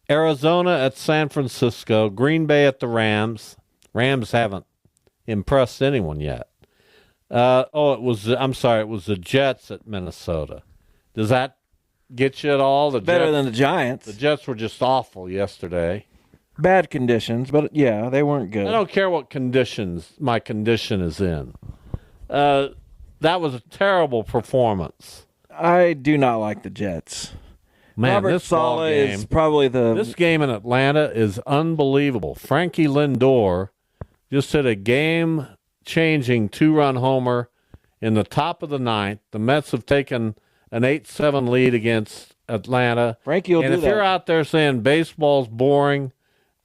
Arizona at San Francisco. Green Bay at the Rams. Rams haven't impressed anyone yet. It was the Jets at Minnesota. Does that get you at all? Better than the Giants. The Jets were just awful yesterday. Bad conditions, but yeah, they weren't good. I don't care what conditions my condition is in. That was a terrible performance. I do not like the Jets. Man, Robert this Saleh is probably This game in Atlanta is unbelievable. Frankie Lindor just hit a game-changing 2-run homer in the top of the 9th. The Mets have taken an 8-7 lead against Atlanta. Frankie will do that. And if you're out there saying baseball's boring,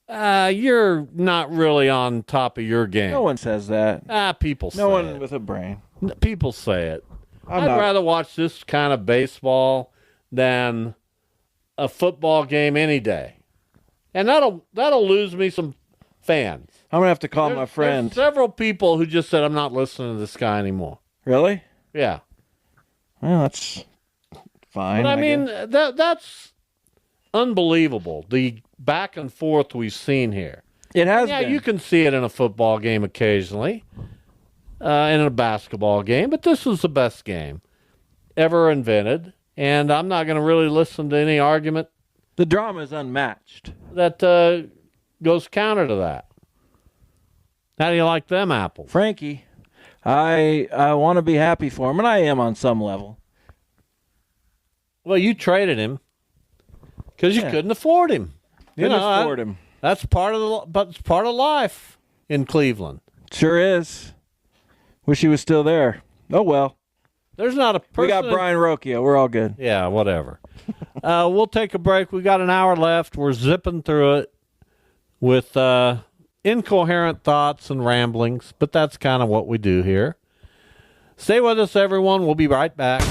you're not really on top of your game. No one says that. People say it. No one with a brain. People say it. I'd rather watch this kind of baseball than a football game any day. And that'll lose me some fans. I'm going to have to call my friend. There's several people who just said, I'm not listening to this guy anymore. Really? Yeah. Well, that's fine. But I mean, that's unbelievable. The back and forth we've seen here. It has Yeah, been. you can see it in a football game occasionally, in a basketball game, but this was the best game ever invented, and I'm not going to really listen to any argument The drama is unmatched. that goes counter to that. How do you like them apples? Frankie, I want to be happy for him, and I am on some level. Well, you traded him because you couldn't afford him. Couldn't afford him. That's part of life in Cleveland. Sure is. Wish he was still there. Oh, well. There's not a person. We got Brian Rocchio. We're all good. Yeah, whatever. We'll take a break. We got an hour left. We're zipping through it with incoherent thoughts and ramblings, but that's kind of what we do here. Stay with us, everyone. We'll be right back.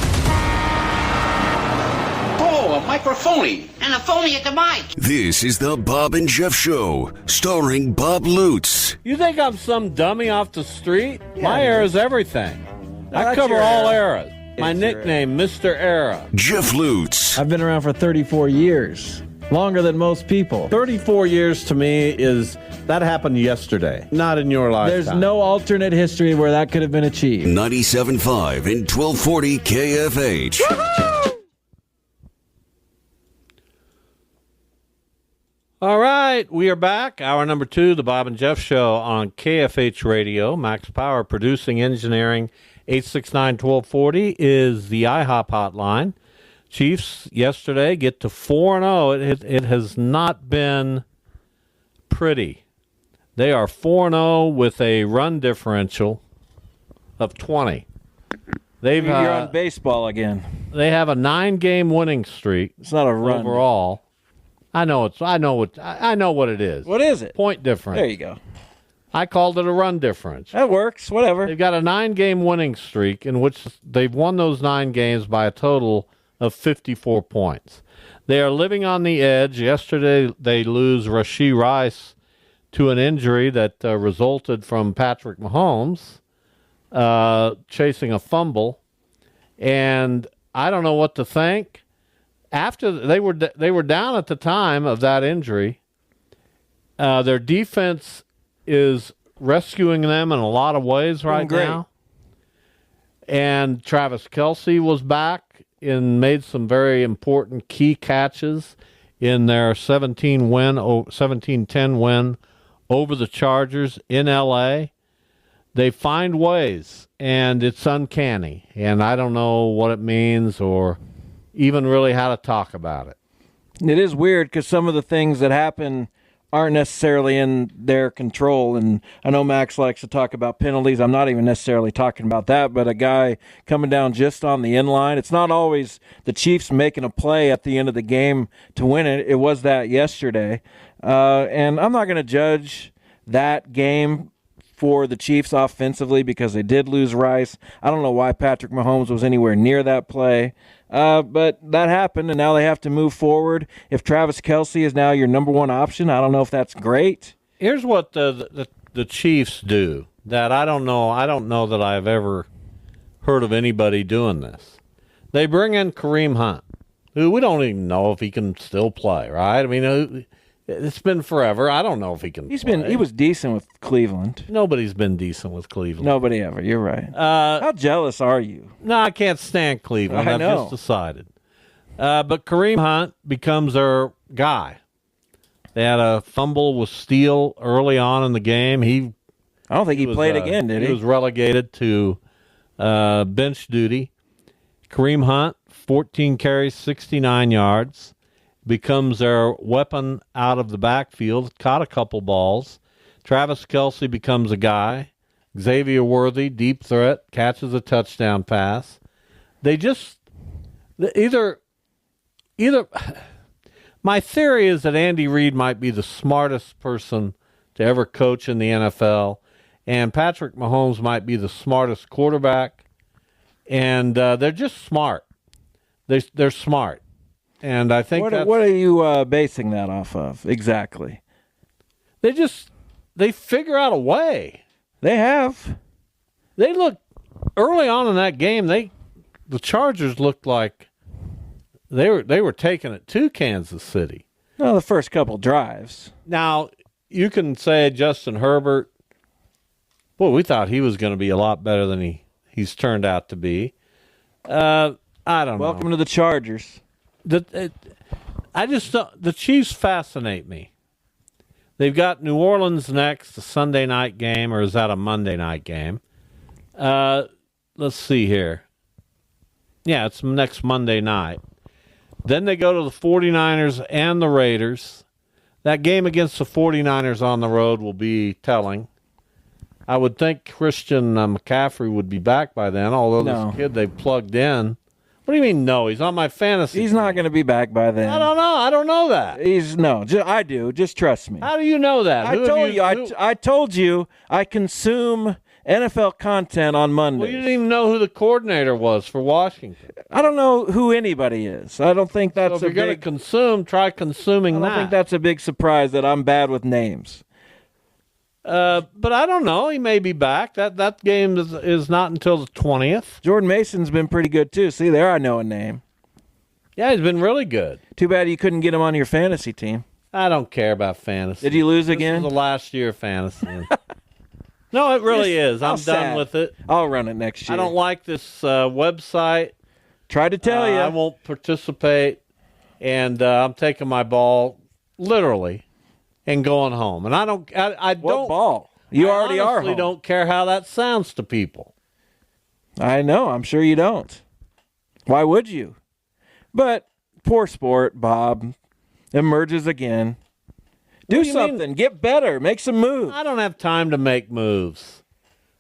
Oh, a microphony. And a phony at the mic. This is the Bob and Jeff Show, starring Bob Lutz. You think I'm some dummy off the street? My era is everything. I that's cover your all era. eras. My It's your nickname, Mr. Era. Jeff Lutz. I've been around for 34 years. Longer than most people. 34 years to me is that happened yesterday, not in your lifetime. There's no alternate history where that could have been achieved. 97.5 and 1240 KFH. All right, we are back. Hour number 2, the Bob and Jeff Show on KFH Radio. Max Power Producing Engineering, 869-1240 is the IHOP hotline. Chiefs yesterday get to 4-0. It has not been pretty. They are 4-0 with a run differential of 20. You're on baseball again. They have a 9-game winning streak. It's not a run. Overall. I know what it is. What is it? Point difference. There you go. I called it a run difference. That works. Whatever. They've got a 9-game winning streak in which they've won those 9 games by a total of 54 points. They are living on the edge. Yesterday they lose Rashee Rice to an injury that resulted from Patrick Mahomes chasing a fumble, and I don't know what to think. After they were down at the time of that injury, their defense is rescuing them in a lot of ways right now. And Travis Kelce was back and made some very important key catches in their 17-10 win over the Chargers in L.A. They find ways, and it's uncanny. And I don't know what it means or even really how to talk about it. It is weird because some of the things that happen aren't necessarily in their control. And I know Max likes to talk about penalties. I'm not even necessarily talking about that, but a guy coming down just on the end line. It's not always the Chiefs making a play at the end of the game to win it. It was that yesterday. And I'm not going to judge that game for the Chiefs offensively because they did lose Rice. I don't know why Patrick Mahomes was anywhere near that play. But that happened, and now they have to move forward. If Travis Kelce is now your number one option, I don't know if that's great. Here's what the Chiefs do that I don't know. I don't know that I've ever heard of anybody doing this. They bring in Kareem Hunt, who we don't even know if he can still play, right? I mean, it's been forever. I don't know if he can play. He was decent with Cleveland. Nobody's been decent with Cleveland. Nobody ever. You're right. How jealous are you? No, I can't stand Cleveland. I know. I've just decided. But Kareem Hunt becomes their guy. They had a fumble with Steele early on in the game. I don't think he played again, did he? He was relegated to bench duty. Kareem Hunt, 14 carries, 69 yards. Becomes their weapon out of the backfield, caught a couple balls. Travis Kelce becomes a guy. Xavier Worthy, deep threat, catches a touchdown pass. They just either my theory is that Andy Reid might be the smartest person to ever coach in the NFL, and Patrick Mahomes might be the smartest quarterback, and they're just smart. They're smart. And I think what are you basing that off of exactly? They figure out a way. They have. They look early on in that game. The Chargers looked like they were taking it to Kansas City. No, the first couple drives. Now you can say Justin Herbert. Well, we thought he was going to be a lot better than he's turned out to be. I don't know. Welcome to the Chargers. The Chiefs fascinate me. They've got New Orleans next, a Sunday night game, or is that a Monday night game? Let's see here. Yeah, it's next Monday night. Then they go to the 49ers and the Raiders. That game against the 49ers on the road will be telling. I would think Christian McCaffrey would be back by then, although No. this kid they plugged in. What do you mean, no? He's on my fantasy He's team. not going to be back by then. I don't know. I don't know that. I do. Just trust me. How do you know that? I Who have told you. who- I told you. I consume NFL content on Mondays. Well, you didn't even know who the coordinator was for Washington. I don't know who anybody is. I don't think So that's if you're a going to big. consume, try consuming I don't that. think that's a big surprise that I'm bad with names. But I don't know. He may be back. That game is not until the 20th. Jordan Mason's been pretty good too. See there, I know a name. Yeah, he's been really good. Too bad you couldn't get him on your fantasy team. I don't care about fantasy. Did you lose This again? is the last year of fantasy. No, it really is. How I'm done sad. with it. I'll run it next year. I don't like this website. Try to tell you. I won't participate, and I'm taking my ball literally and going home. And I don't. I What don't. ball? You already are honestly home. don't care how that sounds to people. I know. I'm sure you don't. Why would you? But poor sport, Bob. Emerges again. Do What do you mean? something. Get better. Make some moves. I don't have time to make moves.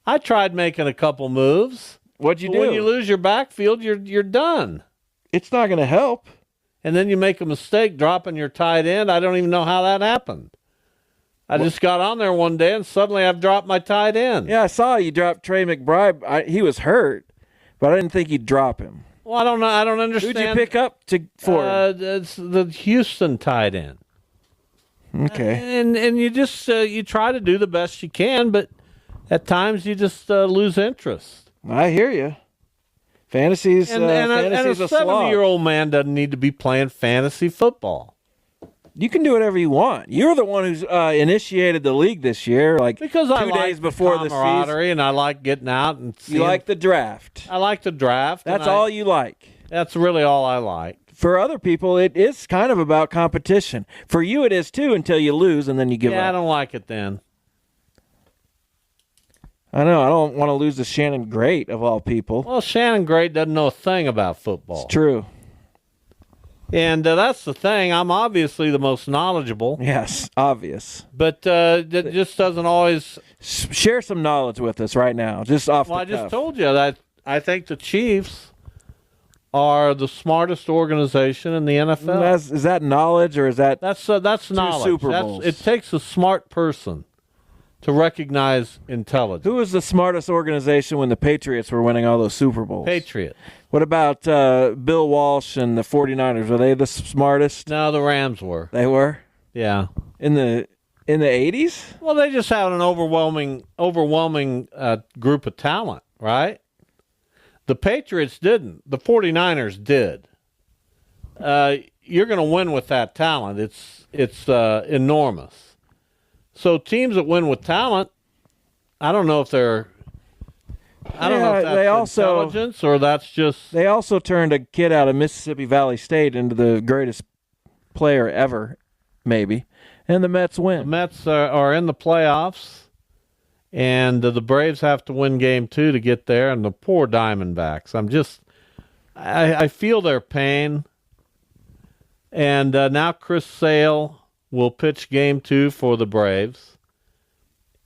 I tried making a couple moves. What'd you But do? when you lose your backfield, you're done. It's not going to help. And then you make a mistake dropping your tight end. I don't even know how that happened. I just got on there one day and suddenly I've dropped my tight end. Yeah, I saw you drop Trey McBride. He was hurt, but I didn't think you'd drop him. Well, I don't know. I don't understand. Who'd you pick up for him? It's the Houston tight end. Okay. And you just you try to do the best you can, but at times you just lose interest. I hear you. Fantasy's And fantasy's a a slog. 70-year-old man doesn't need to be playing fantasy football. You can do whatever you want. You're the one who's initiated the league this year, like Because I 2 like days before the season. camaraderie, and I like getting out and seeing. You like the draft. I like the draft. That's and all you like. That's really all I like. For other people, it is kind of about competition. For you, it is too, until you lose and then you give Yeah, I up. don't like it then. I know. I don't want to lose to Shannon Great, of all people. Well, Shannon Great doesn't know a thing about football. It's true. And that's the thing. I'm obviously the most knowledgeable, Yes, obvious. but that just doesn't always. Share some knowledge with us right now, just off Well, the I just cuff. told you that I think the Chiefs are the smartest organization in the NFL. Is that knowledge or is that That's knowledge. Super That's- Bowls. it takes a smart person to recognize intelligence. who was the smartest organization when the Patriots were winning all those Super Bowls? Patriot. What about Bill Walsh and the 49ers? Were they the smartest? No, the Rams were. They were Yeah. in the 80s. Well, they just have an overwhelming group of talent, right? The Patriots didn't. The 49ers did. You're going to win with that talent. It's enormous. So teams that win with talent, I don't know if they're. I don't know Yeah, if that's they also- intelligence or that's just. They also turned a kid out of Mississippi Valley State into the greatest player ever, maybe. And the Mets The win. Mets are in the playoffs, and the Braves have to win Game 2 to get there. And the poor Diamondbacks. I feel their pain. And now Chris Sale will pitch Game 2 for the Braves,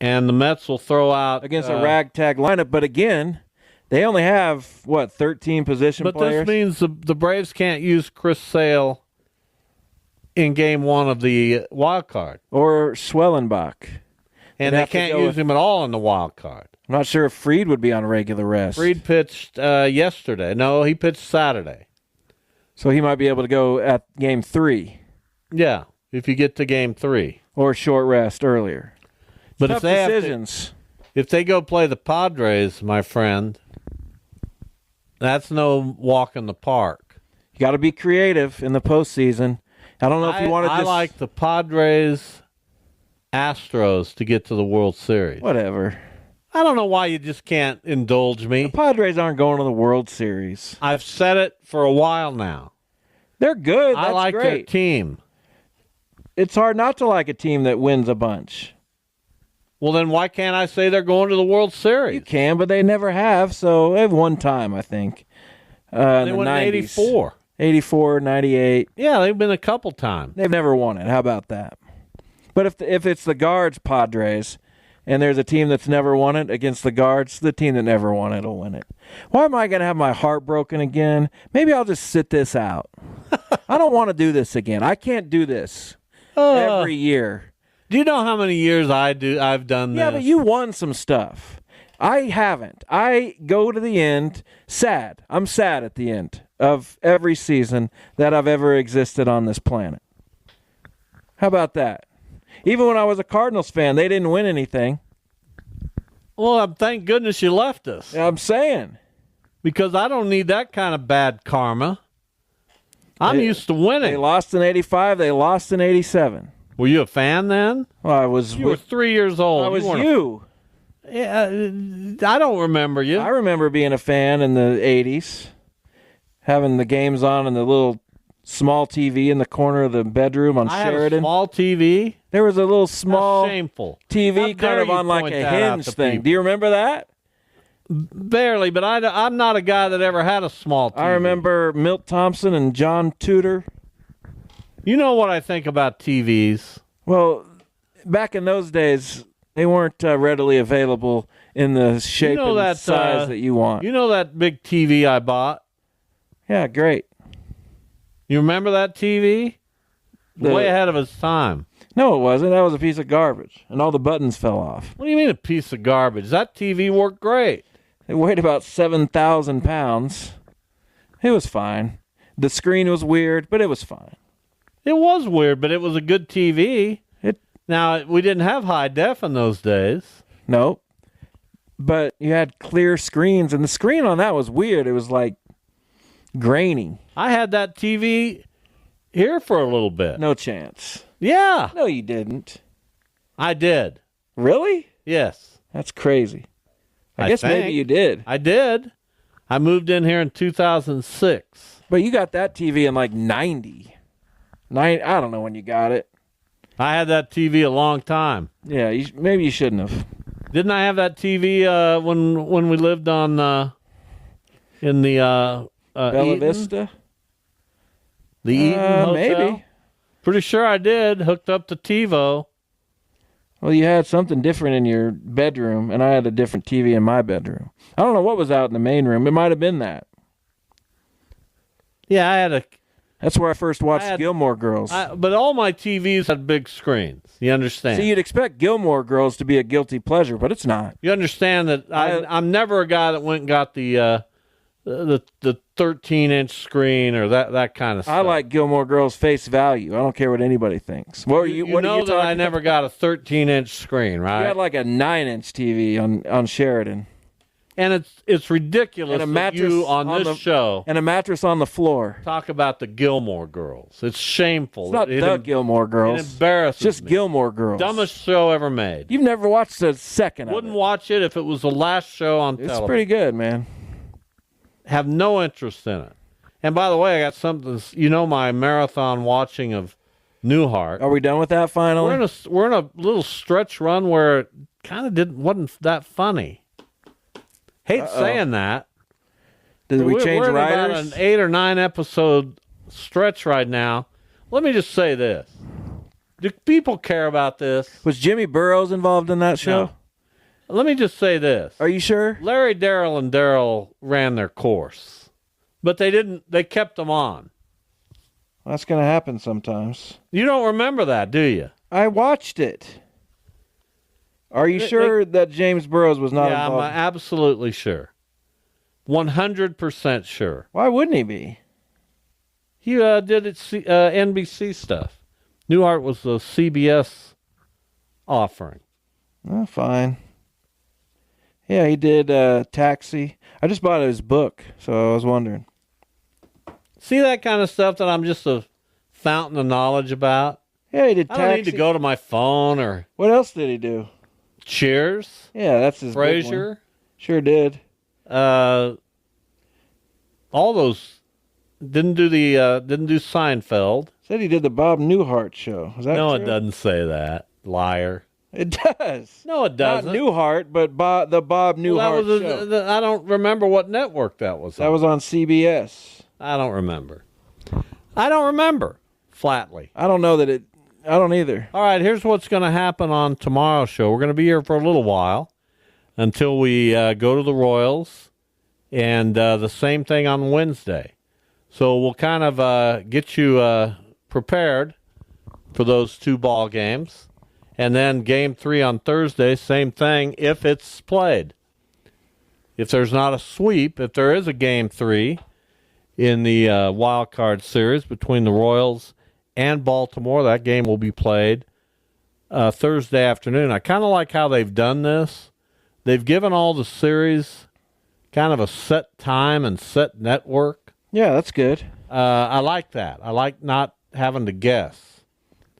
and the Mets will throw out Against a ragtag lineup, but again, they only have 13 position But players. this means the Braves can't use Chris Sale in Game 1 of the wild card, or Schwellenbach. and They'd they have to can't go use with- him at all in the wild card. I'm not sure if Fried would be on regular rest. Fried pitched yesterday. No, he pitched Saturday. So he might be able to go at Game 3 Yeah, if you get to Game 3. or short rest earlier. But Tough if they decisions. if they go play the Padres, my friend, that's no walk in the park. You got to be creative in the postseason. I don't know if you want to I just like the Padres Astros to get to the World Series. whatever. I don't know why you just can't indulge me. Padres aren't going to the World Series. I've said it for a while now. They're good. That's I like their great. team. It's hard not to like a team that wins a bunch. Well, then why can't I say they're going to the World Series? You can, but they never have. So they have one time, I think. In They the won in 90s. 84. 84, 98. Yeah, they've been a couple times. They've never won it. How about that? But if it's the Guards Padres and there's a team that's never won it against the Guards, the team that never won it will win it. Why am I going to have my heart broken again? Maybe I'll just sit this out. I don't want to do this again. I can't do this every year. Do you know how many years I've done this? Yeah, but you won some stuff. I haven't. I go to the end sad. I'm sad at the end of every season that I've ever existed on this planet. How about that? Even when I was a Cardinals fan, they didn't win anything. Well, thank goodness you left us. I'm saying. Because I don't need that kind of bad karma. I'm used to winning. They lost in 85. They lost in 87. Were you a fan then? Well, I was. You were 3 years old. I was you. Yeah, I don't remember you. I remember being a fan in the 80s, having the games on in the little small TV in the corner of the bedroom on I Sheridan. Had a small TV. There was a little small That's shameful. TV How dare kind of you on like point a that out hinge to thing. people? Do you remember that? Barely, but I'm not a guy that ever had a small TV. I remember Milt Thompson and John Tudor. You know what I think about TVs? Well, back in those days, they weren't readily available in the shape and size that you want. You know that big TV I bought? Yeah, great. You remember that TV? Way ahead of its time. No, it wasn't. That was a piece of garbage, and all the buttons fell off. What do you mean a piece of garbage? That TV worked great. It weighed about 7,000 pounds. It was fine. The screen was weird, but it was fine. It was weird, but it was a good TV. Now, we didn't have high def in those days. Nope. But you had clear screens, and the screen on that was weird. It was like grainy. I had that TV here for a little bit. No chance. Yeah. No, you didn't. I did. Really? Yes. That's crazy. I guess think. maybe you did. I did. I moved in here in 2006. But you got that TV in like 90. I don't know when you got it. I had that TV a long time. Yeah, maybe you shouldn't have. Didn't I have that TV when we lived on in the Bella Eaton? Vista? The Eaton Hotel? Maybe. Pretty sure I did. Hooked up to TiVo. Well, you had something different in your bedroom, and I had a different TV in my bedroom. I don't know what was out in the main room. It might have been that. Yeah, I had a. That's where I first watched Gilmore Girls. But all my TVs had big screens. You understand? See, you'd expect Gilmore Girls to be a guilty pleasure, but it's not. You understand that I'm never a guy that went and got the 13-inch screen or that kind of stuff. I like Gilmore Girls face value. I don't care what anybody thinks. What are you? You What know are you that I talking never got a 13-inch screen, right? You had like a 9-inch TV on Sheridan. And it's ridiculous And a that mattress you on this the, show and a mattress on the floor. talk about the Gilmore Girls. It's shameful. It's not the Gilmore Girls. It embarrasses Just me. Gilmore Girls. Dumbest show ever made. You've never watched a second Wouldn't of it. watch it if it was the last show on television. It's pretty good, man. Have no interest in it. And by the way, I got something. You know my marathon watching of Newhart. Are we done with that finally? We're in a little stretch run where it kind of wasn't that funny. Hate saying that. Did we change we're in about writers? an 8 or 9 episode stretch right now. Let me just say this: do people care about this? Was Jimmy Burrows involved in that show? No. Let me just say this: Are you sure? Larry, Darrell, and Daryl ran their course, but they didn't. They kept them on. That's going to happen sometimes. You don't remember that, do you? I watched it. Are you sure that James Burrows was not Yeah, involved? I'm absolutely sure. 100% sure. Why wouldn't he be? He did it NBC stuff. Newhart was the CBS offering. Oh, fine. Yeah, he did Taxi. I just bought his book, so I was wondering. See that kind of stuff that I'm just a fountain of knowledge about? Yeah, he did Taxi. I don't need to go to my phone or What else did he do? Cheers, Yeah, that's his big one. Frasier, Sure did. all those. Didn't do Seinfeld. Said he did the Bob Newhart show. Is that No, true? it doesn't say that. Liar. It does. No, it doesn't. Not Newhart, but the Bob Newhart Well, show. I don't remember what network that was on. That was on CBS. I don't remember. I don't remember. Flatly. I don't know that I don't either. All right, here's what's going to happen on tomorrow's show. We're going to be here for a little while until we go to the Royals, and the same thing on Wednesday. So we'll kind of get you prepared for those 2 ball games. And then game 3 on Thursday, same thing if it's played. If there's not a sweep, if there is a game 3 in the wild card series between the Royals and Baltimore, that game will be played Thursday afternoon. I kind of like how they've done this. They've given all the series kind of a set time and set network. Yeah, that's good. I like that. I like not having to guess.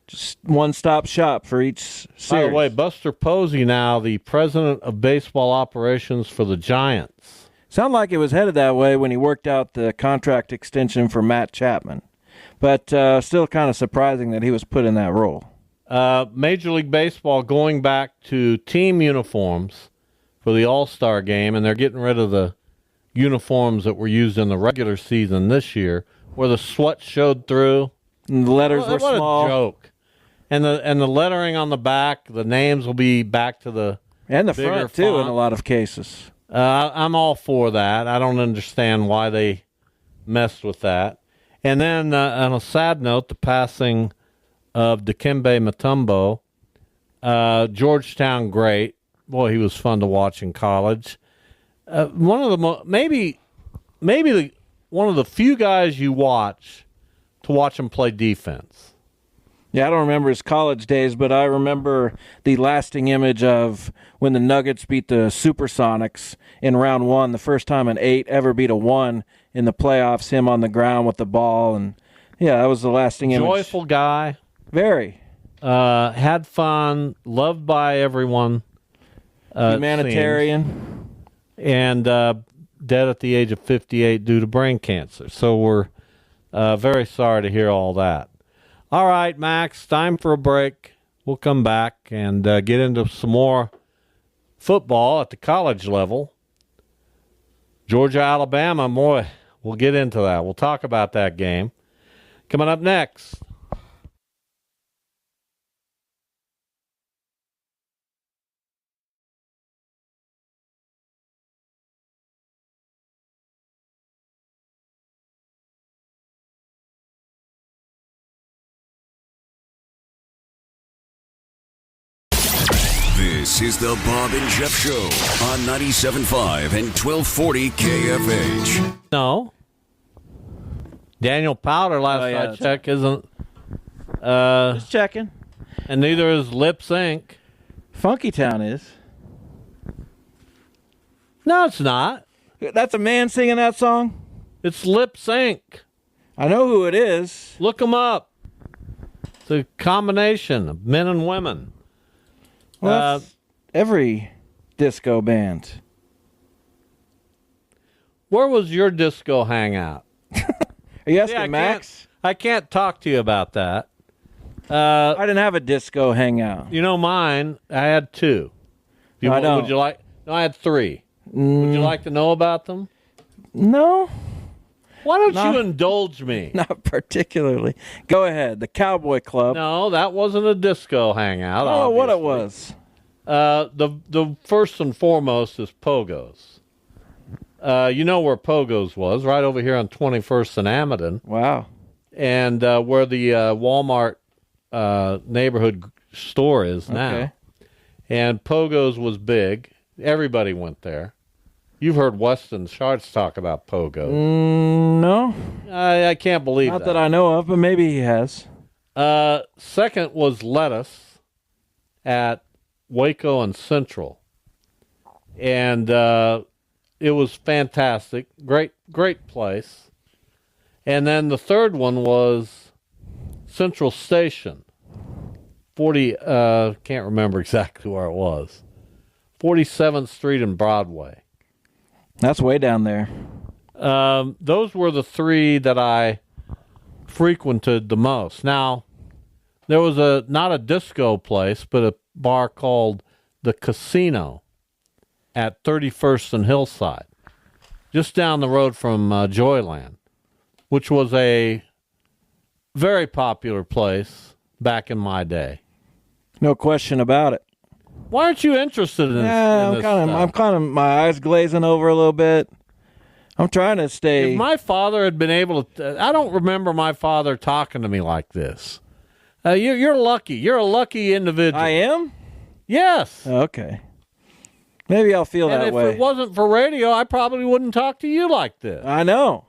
Just one-stop shop for each series. By the way, Buster Posey now the president of baseball operations for the Giants. Sounded like it was headed that way when he worked out the contract extension for Matt Chapman. But still kind of surprising that he was put in that role. Major League Baseball going back to team uniforms for the All-Star game, and they're getting rid of the uniforms that were used in the regular season this year, where the sweat showed through. And the letters were what small. A joke. And the lettering on the back, the names will be back to the and the bigger front, too, font. in a lot of cases. I'm all for that. I don't understand why they messed with that. And then, on a sad note, the passing of Dikembe Mutombo, Georgetown great. Boy, he was fun to watch in college. One of the maybe one of the few guys you watch to watch him play defense. Yeah, I don't remember his college days, but I remember the lasting image of when the Nuggets beat the Supersonics in round 1, the first time an 8 ever beat a 1 in the playoffs, him on the ground with the ball. And, yeah, that was the lasting image. Joyful guy. Very. Had fun, loved by everyone. Humanitarian. And dead at the age of 58 due to brain cancer. So we're very sorry to hear all that. All right, Max, time for a break. We'll come back and get into some more football at the college level. Georgia, Alabama, boy, we'll get into that. We'll talk about that game. Coming up next. This is the Bob and Jeff Show on 97.5 and 1240 KFH. No. Daniel Powder, last I checked, isn't. Just checking. And neither is Lip Sync. Funky Town is. No, it's not. That's a man singing that song? It's Lip Sync. I know who it is. Look them up. It's a combination of men and women. Well, that's every disco band. Where was your disco hangout? Are you asking Max? I can't talk to you about that. I didn't have a disco hangout. You know mine. I had 2. No, I don't. Would you like? No, I had 3. Would you like to know about them? No. Why don't you indulge me? Not particularly. Go ahead. The Cowboy Club. No, that wasn't a disco hangout. I don't know what it obviously. was. The first and foremost is Pogo's. You know where Pogo's was, right over here on 21st and Amadon. Wow. And where the Walmart neighborhood store is now. Okay. And Pogo's was big. Everybody went there. You've heard Weston Schartz talk about Pogo. No. I can't believe Not that I know of, but maybe he has. Second was Lettuce at Waco and Central. And it was fantastic. Great place. And then the third one was Central Station. 40, can't remember exactly where it was. 47th Street and Broadway. That's way down there. Those were the 3 that I frequented the most. Now, there was not a disco place, but a bar called the Casino at 31st and Hillside, just down the road from Joyland, which was a very popular place back in my day. No question about it. Why aren't you interested in, Yeah, in this stuff? I'm kind of my eyes glazing over a little bit. I'm trying to stay. If my father had been able to, I don't remember my father talking to me like this. You're lucky. You're a lucky individual. I am? Yes. Okay. Maybe I'll feel And that if way. it wasn't for radio, I probably wouldn't talk to you like this. I know.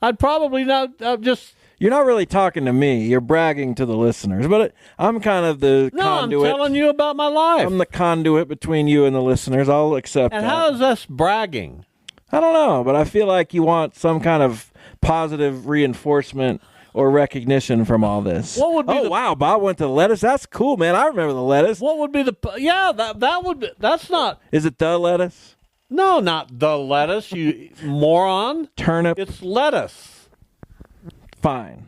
I'd probably not just. You're not really talking to me. You're bragging to the listeners. But I'm kind of the No, conduit. I'm telling you about my life. I'm the conduit between you and the listeners. I'll accept and that. how is this bragging? I don't know, but I feel like you want some kind of positive reinforcement or recognition from all this. What would be the- wow, Bob went to the lettuce. That's cool, man. I remember the lettuce. What would be the? Yeah, that would be. That's not. Is it the lettuce? No, not the lettuce. You moron. Turnip? It's lettuce. Fine.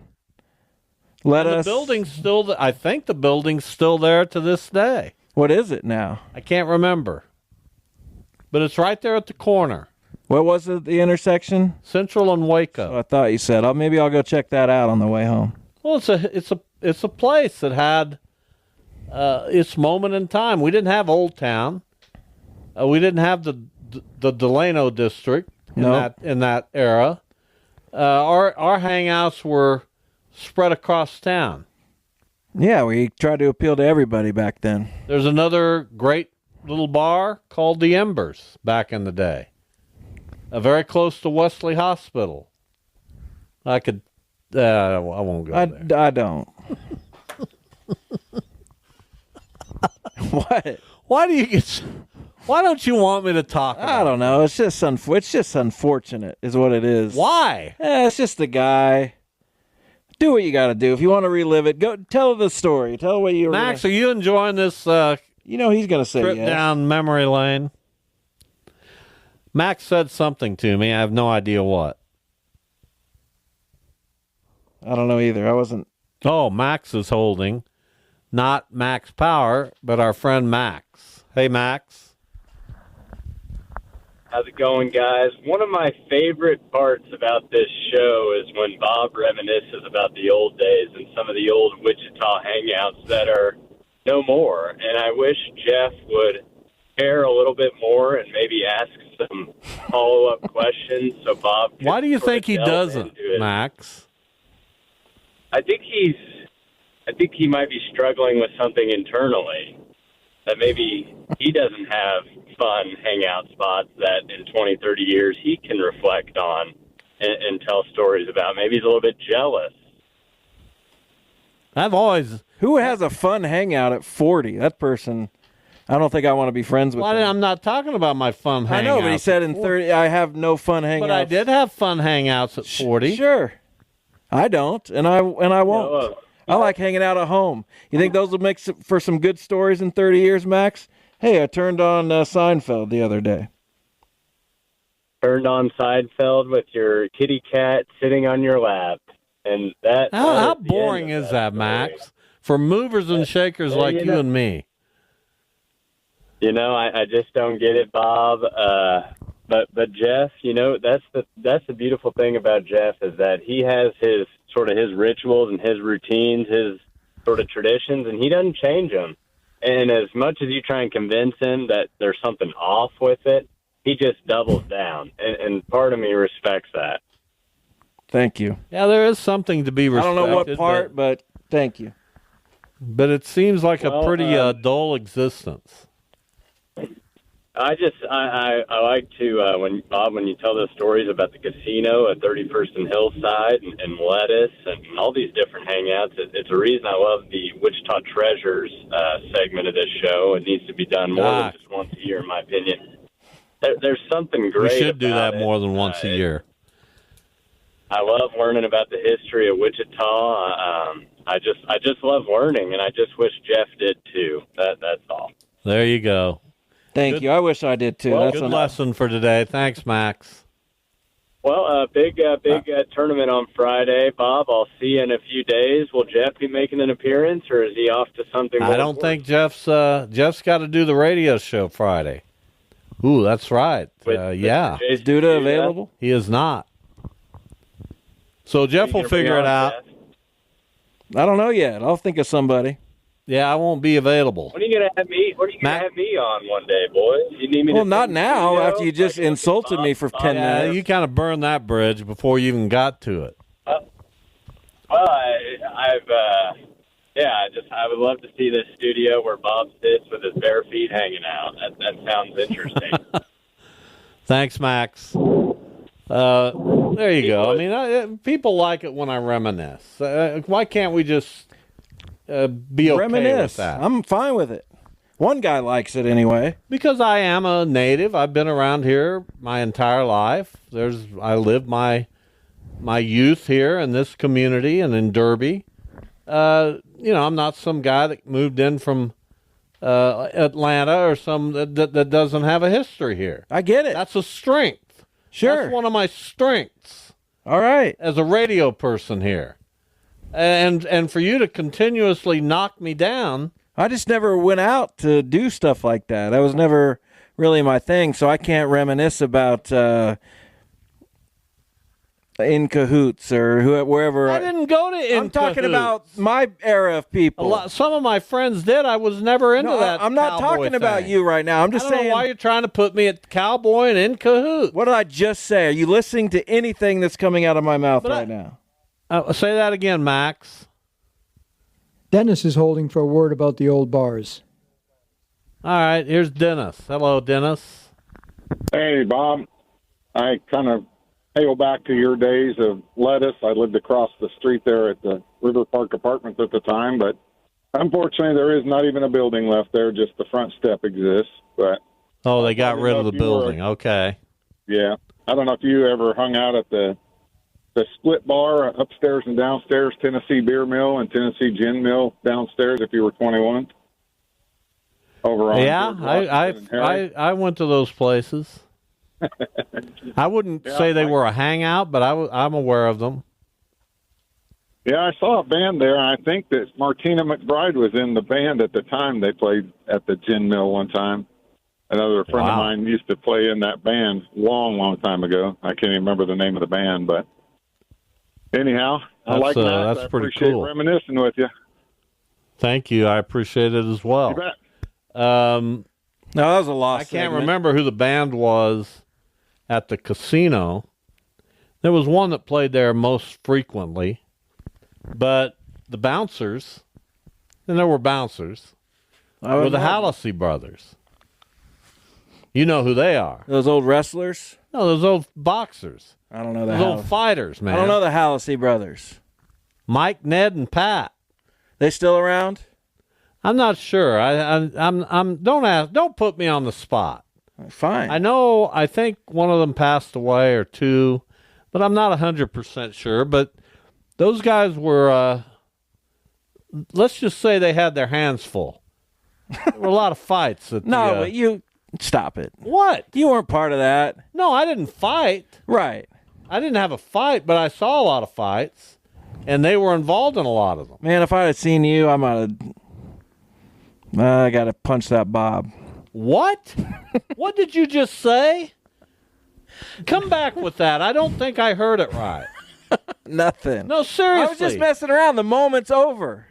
And Lettuce. the building's still. I think the building's still there to this day. What is it now? I can't remember, but it's right there at the corner, What was it, the intersection? Central and Waco. I thought you said. Maybe I'll go check that out on the way home. Well, it's a place that had its moment in time. We didn't have Old Town. We didn't have the Delano district No. in that era. Our hangouts were spread across town. Yeah, we tried to appeal to everybody back then. There's another great little bar called the Embers back in the day. Very close to Wesley Hospital. I could. I won't go there. I don't. What? Why do you get? Why don't you want me to talk about I don't know. It's just unfortunate, is what it is. Why? It's just the guy. Do what you got to do. If you want to relive it, go tell the story. Tell what you. Max, are you enjoying this You know he's gonna say trip yes. down memory lane? Max said something to me. I have no idea what. I don't know either. I wasn't. Oh, Max is holding. Not Max Power, but our friend Max. Hey, Max. How's it going, guys? One of my favorite parts about this show is when Bob reminisces about the old days and some of the old Wichita hangouts that are no more. And I wish Jeff would care a little bit more and maybe ask some follow-up questions so Bob can Why do you sort of think he delve doesn't, into it. Max? I think he might be struggling with something internally that maybe he doesn't have fun hangout spots that in 20, 30 years he can reflect on and tell stories about. Maybe he's a little bit jealous. I've always. Who has a fun hangout at 40? That person. I don't think I want to be friends with Well, him. I'm not talking about my fun hangouts. I know, but he said in 30, I have no fun hangouts. But I did have fun hangouts at 40. Sure. I don't, and I won't. No, I like hanging out at home. You think those will make for some good stories in 30 years, Max? Hey, I turned on Seinfeld the other day. Turned on Seinfeld with your kitty cat sitting on your lap. And that. How is the boring end of is that, story. Max? For movers and shakers Yeah, like you you know- and me. You know, I just don't get it, Bob. But Jeff, you know, that's the beautiful thing about Jeff is that he has his rituals and his routines, his sort of traditions, and he doesn't change them. And as much as you try and convince him that there's something off with it, he just doubles down. And part of me respects that. Thank you. Yeah, there is something to be I respected. don't know what part, but thank you. but it seems like a Well, pretty dull existence. I like to when you tell those stories about the casino at 31st and Hillside and Lettuce and all these different hangouts. It's a reason I love the Wichita Treasures segment of this show. It needs to be done more than just once a year, in my opinion. There's something great. We should do about that it. more than once a year. I love learning about the history of Wichita. I just love learning, and I just wish Jeff did too. That's all. There you go. Thank Good- you. I wish I did too. Well, That's Good enough. lesson for today. Thanks, Max. Well, big tournament on Friday, Bob. I'll see you in a few days. Will Jeff be making an appearance, or is he off to something? I more don't important? think Jeff's got to do the radio show Friday. Ooh, that's right. With Yeah, Jason Is Duda Duda? available? he is not. So Jeff You will can bring figure it on out. Jeff. I don't know yet. I'll think of somebody. Yeah, I won't be available. When are you gonna have me? When are you gonna have me on one day, boys? You need me? Well, to not now. studio? After you just insulted me for 10 Yeah, minutes. you kind of burned that bridge before you even got to it. Well, I would love to see this studio where Bob sits with his bare feet hanging out. That sounds interesting. Thanks, Max. There you go. I mean, people like it when I reminisce. Why can't we just be okay Reminisce. with that? I'm fine with it. One guy likes it anyway. Because I am a native. I've been around here my entire life. I lived my youth here in this community and in Derby. I'm not some guy that moved in from Atlanta or some that doesn't have a history here. I get it. That's a strength. Sure. That's one of my strengths. All right. As a radio person here. And for you to continuously knock me down. I just never went out to do stuff like that. That was never really my thing, so I can't reminisce about In Cahoots or wherever. I didn't go to In I'm talking Cahoots. about my era of people. Some of my friends did. I was never into that. I'm not cowboy talking about thing. you right now. I'm just I don't saying. know why you're trying to put me at cowboy and In Cahoots. What did I just say? Are you listening to anything that's coming out of my mouth right now? Say that again, Max. Dennis is holding for a word about the old bars. All right, here's Dennis. Hello, Dennis. Hey, Bob. I kind of hail back to your days of lettuce. I lived across the street there at the River Park Apartments at the time, but unfortunately there is not even a building left there. Just the front step exists. But they got rid of the building. Okay. Yeah. I don't know if you ever hung out at the split bar upstairs and downstairs, Tennessee Beer Mill and Tennessee Gin Mill downstairs if you were 21. Over on I went to those places. I wouldn't say they were a hangout, but I'm aware of them. Yeah, I saw a band there. I think that Martina McBride was in the band at the time. They played at the Gin Mill one time. Another friend of mine used to play in that band long time ago. I can't even remember the name of the band, but anyhow, I like that. That's I pretty appreciate cool. reminiscing with you. Thank you. I appreciate it as well. You bet. No, that was a loss. I can't remember who the band was at the casino. There was one that played there most frequently, but the bouncers, and there were bouncers, were the Hallisey brothers. You know who they are. Those old wrestlers? No, those old boxers. I don't know those old fighters, man. I don't know the Hallisey brothers. Mike, Ned, and Pat. They still around? I'm not sure. Don't put me on the spot. Fine. I think one of them passed away or two, but I'm not 100% sure. But those guys were, let's just say they had their hands full. There were a lot of fights. But you stop it. What? You weren't part of that. No, I didn't fight. Right. I didn't have a fight, but I saw a lot of fights, and they were involved in a lot of them. Man, if I had seen you, I might have. I got to punch that Bob. What? What did you just say? Come back with that. I don't think I heard it right. Nothing. No, seriously. I was just messing around. The moment's over.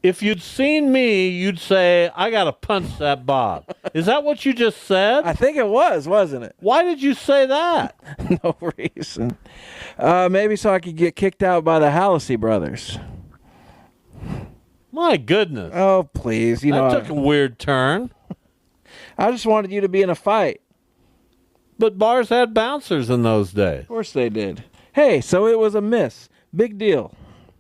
If you'd seen me, you'd say, I got to punch that Bob. Is that what you just said? I think it was, wasn't it? Why did you say that? No reason. Maybe so I could get kicked out by the Hallisey brothers. My goodness. Oh, please. That took a weird turn. I just wanted you to be in a fight. But bars had bouncers in those days. Of course they did. Hey, so it was a miss. Big deal.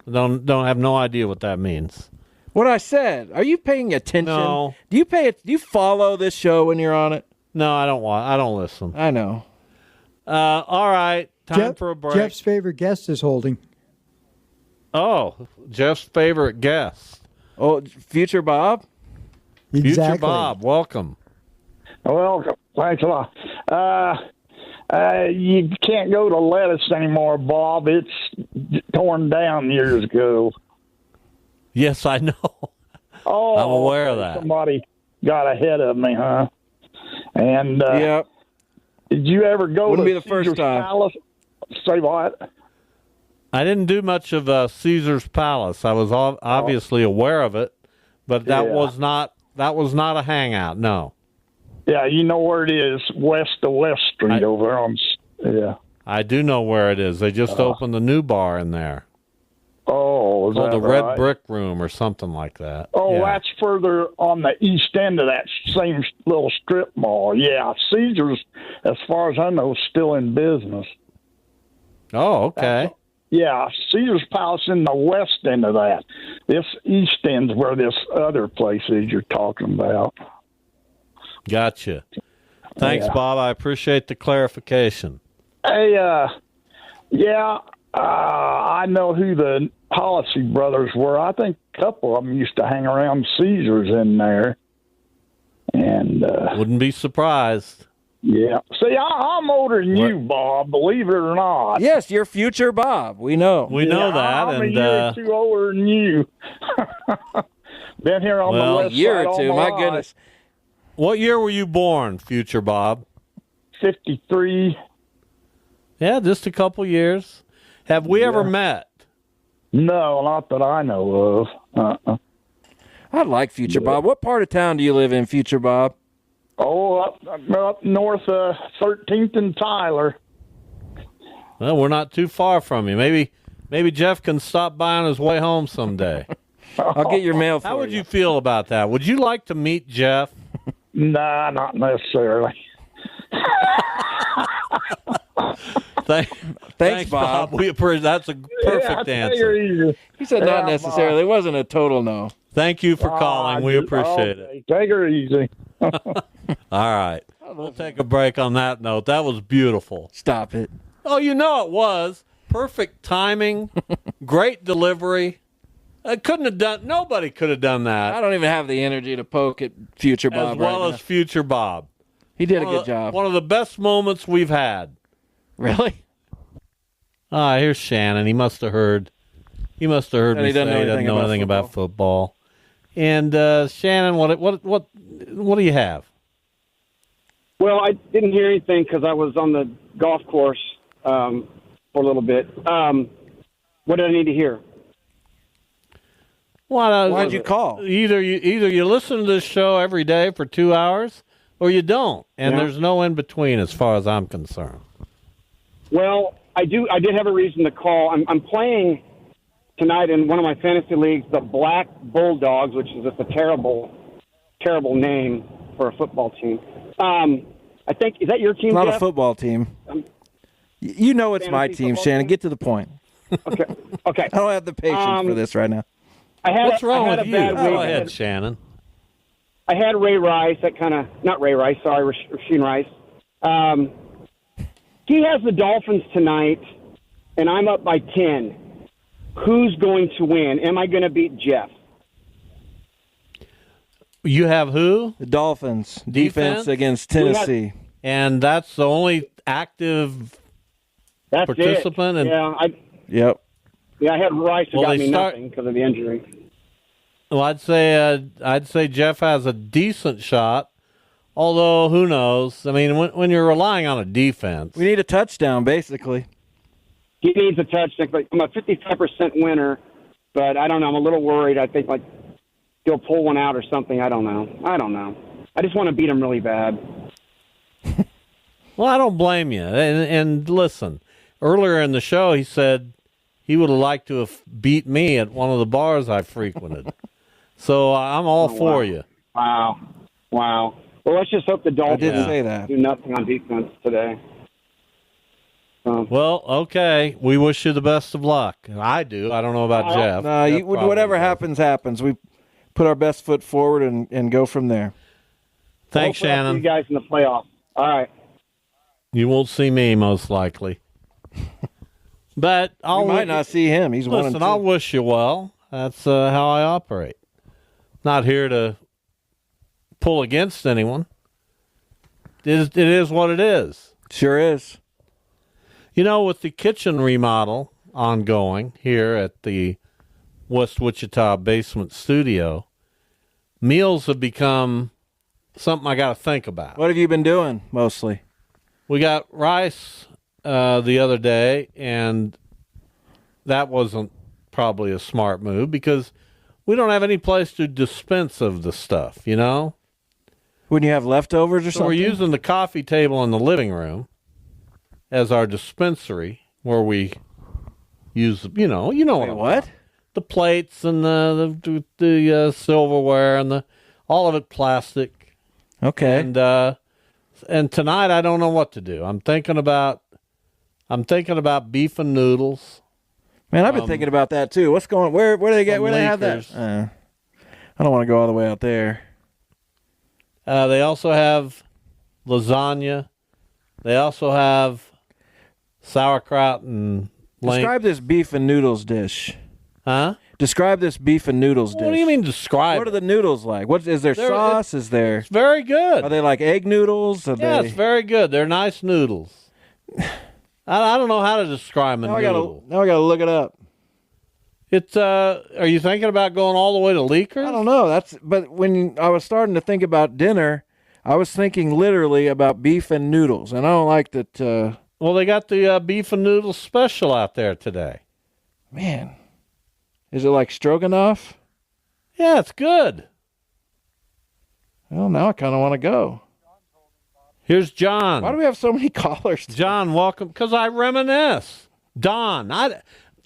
Don't have no idea what that means. What I said. Are you paying attention? No. Do you follow this show when you're on it? No, I don't listen. I know. All right. Time for a break. Jeff's favorite guest is holding. Oh, Jeff's favorite guest. Oh, future Bob? Exactly. Future Bob, welcome. Welcome. Thanks a lot. You can't go to Lettuce anymore, Bob. It's torn down years ago. Yes, I know. Oh, I'm aware of that. Somebody got ahead of me, huh? And yep. Did you ever go Wouldn't to be the first Caesar time. Palace? Say what? I didn't do much of Caesar's Palace. I was obviously aware of it, but that was not a hangout. No. Yeah, you know where it is, west of West Street over on. Yeah. I do know where it is. They just opened the new bar in there. Oh, is called that the Red right? Brick Room or something like that. Oh, yeah. That's further on the east end of that same little strip mall. Yeah, Caesar's, as far as I know, is still in business. Oh, okay. Yeah, Caesar's Palace in the west end of that. This east end's where this other place is you're talking about. Gotcha. Thanks, Bob. I appreciate the clarification. Hey, I know who the Policy brothers were. I think a couple of them used to hang around Caesar's in there. And wouldn't be surprised. Yeah. See, I'm older than you, Bob, believe it or not. Yes, you're future Bob. We know. We know that. I'm and a year or two older than you. Been here on the west a year side or two, all my life. goodness. What year were you born, future Bob? 53. Yeah, just a couple years. Have we ever met? No, not that I know of. I like future Bob. What part of town do you live in, future Bob? Oh, up north 13th and Tyler. Well, we're not too far from you. Maybe Jeff can stop by on his way home someday. I'll get your mail for you. How would you feel about that? Would you like to meet Jeff? Nah, not necessarily. Thanks, Bob. We appreciate that's a perfect answer. He said not necessarily. It wasn't a total no. Thank you for calling. We appreciate it. Take her easy. All right. We'll take a break on that note. That was beautiful. Stop it. Oh, you know it was. Perfect timing. Great delivery. Nobody could have done that. I don't even have the energy to poke at future Bob as well right as future Bob. He did a good job. One of the best moments we've had. Really? Here's Shannon. He must have heard. He must have heard me say he doesn't know anything about football. And Shannon, what do you have? Well, I didn't hear anything because I was on the golf course for a little bit. What did I need to hear? Why'd you call? Either you listen to this show every day for 2 hours, or you don't, and there's no in between as far as I'm concerned. Well, I did have a reason to call. I'm playing tonight in one of my fantasy leagues, the Black Bulldogs, which is just a terrible, terrible name for a football team. I think, is that your team, It's not Jeff? a football team. You know it's my team, Shannon. Get to the point. Okay. I don't have the patience for this right now. What's wrong with you? Bad week. Go ahead, Shannon. I had Ray Rice, not Ray Rice, sorry, Rasheem Rice. He has the Dolphins tonight, and I'm up by 10. Who's going to win? Am I going to beat Jeff? You have who? The Dolphins. Defense against Tennessee. And that's the only active participant? Yep. Yeah, I had Rice who got me nothing because of the injury. Well, I'd say Jeff has a decent shot, although who knows? I mean, when you're relying on a defense, we need a touchdown, basically. He needs a touchdown. I'm a 55% winner, but I don't know. I'm a little worried. I think he'll pull one out or something. I don't know. I just want to beat him really bad. Well, I don't blame you. And listen, earlier in the show, he said he would have liked to have beat me at one of the bars I frequented. So I'm all for you. Wow. Well, let's just hope the Dolphins I didn't say that. do nothing on defense today. Well, okay. We wish you the best of luck. I do. I don't know about Jeff. No, whatever happens, happens. We put our best foot forward and go from there. Thanks, Hopefully I'll see Shannon. you guys in the playoffs. All right. You won't see me, most likely. But You might not see him. He's 1 and 2. I'll wish you well. That's how I operate. Not here to pull against anyone. It is what it is. Sure is. You know, with the kitchen remodel ongoing here at the West Wichita Basement Studio, meals have become something I got to think about. What have you been doing mostly? We got rice the other day, and that wasn't probably a smart move because we don't have any place to dispense of the stuff, you know? When you have leftovers or So something? we're using the coffee table in the living room as our dispensary where we use, you know what? The plates and the silverware and all of it plastic. Okay. And tonight I don't know what to do. I'm thinking about beef and noodles. Man, I've been thinking about that too. What's going? Where do they get? Where do they have that? I don't want to go all the way out there. They also have lasagna. They also have sauerkraut and Describe this beef and noodles dish. Huh? Describe this beef and noodles dish. What do you mean describe? What are the noodles like? What is there sauce? Is there? It's very good. Are they like egg noodles? It's very good. They're nice noodles. I don't know how to describe a noodle. Now I gotta look it up. It's are you thinking about going all the way to Leakers? I don't know. But when I was starting to think about dinner, I was thinking literally about beef and noodles, and I don't like that. Well, they got the beef and noodles special out there today. Man, is it like stroganoff? Yeah, it's good. Well, now I kind of want to go. Here's John. Why do we have so many callers? John, welcome. Because I reminisce. Don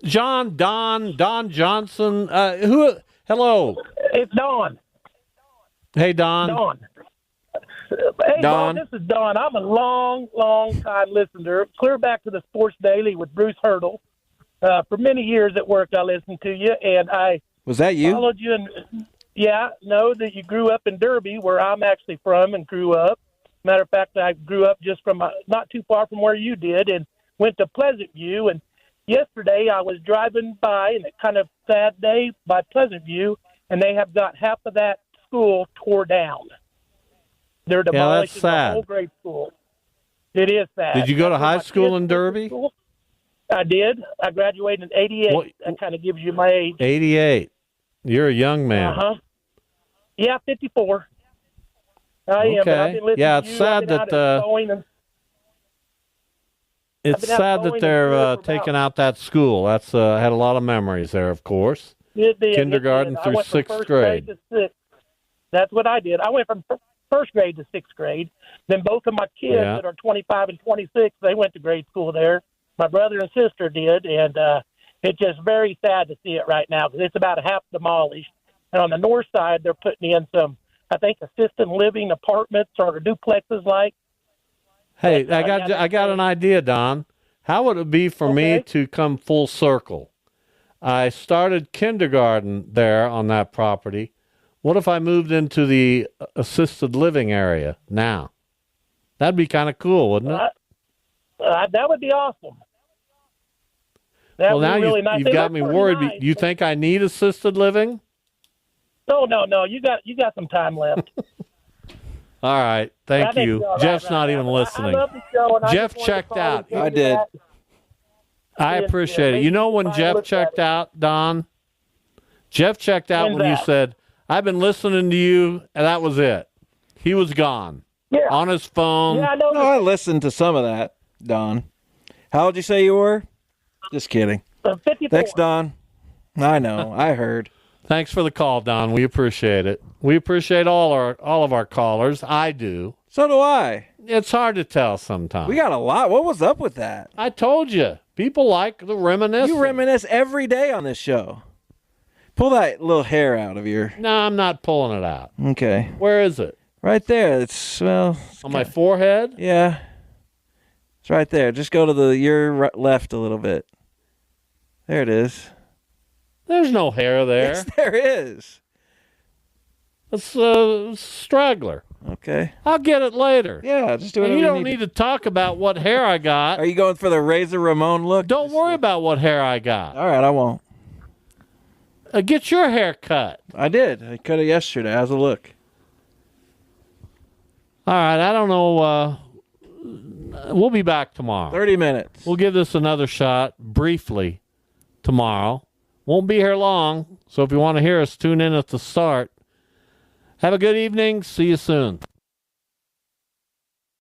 Johnson. Who? Hello. It's Don. Hey, Don. Don. Hey, Don. Bob, this is Don. I'm a long time listener, clear back to the Sports Daily with Bruce Hurdle. For many years at work, I listened to you, and I was that you? Followed you, and know that you grew up in Derby, where I'm actually from, and grew up. Matter of fact, I grew up just from not too far from where you did, and went to Pleasant View. And yesterday, I was driving by, and a kind of sad day by Pleasant View, and they have got half of that school tore down. They're demolishing the whole grade school. It is sad. Did you go to high school in Derby? I did. I graduated in 88. Well, that kind of gives you my age. 88. You're a young man. Uh-huh. Yeah, 54. I am. But I've been listening yeah, to it's you. sad that it's sad that they're taking out that school. That's had a lot of memories there, of course. Kindergarten through 6th grade. That's what I did. I went from first grade to 6th grade. Then both of my kids that are 25 and 26, they went to grade school there. My brother and sister did, and it's just very sad to see it right now because it's about half demolished. And on the north side, they're putting in some, I think, assisted living apartments or duplexes like. Hey, I got an idea, Don. How would it be for me to come full circle? I started kindergarten there on that property. What if I moved into the assisted living area now? That'd be kind of cool, wouldn't it? That would be awesome. That well, now really nice. You've got me worried. Nice. You think I need assisted living? No. You got some time left. All right. Thank you. Jeff's not even listening. I love the show, and Jeff checked out. I did. I appreciate it. You know when Jeff checked out, Don? Jeff checked out when you said, I've been listening to you, and that was it. He was gone. Yeah. On his phone. Yeah, No, I listened to some of that, Don. How old did you say you were? Just kidding. 54. Thanks, Don. I know. I heard. Thanks for the call, Don. We appreciate it. We appreciate all of our callers. I do. So do I. It's hard to tell sometimes. We got a lot. What was up with that? I told you. People like the reminiscence. You reminisce every day on this show. Pull that little hair out of your... No, I'm not pulling it out. Okay. Where is it? Right there. It's on my forehead? Yeah. It's right there. Just go to your left a little bit. There it is. There's no hair there. Yes, there is. It's a straggler. Okay. I'll get it later. Yeah, just do it. You don't need to talk about what hair I got. Are you going for the Razor Ramon look? Don't worry about what hair I got. All right, I won't. Get your hair cut. I did. I cut it yesterday. How's it look? All right, I don't know. We'll be back tomorrow. 30 minutes. We'll give this another shot briefly tomorrow. Won't be here long, so if you want to hear us, tune in at the start. Have a good evening. See you soon.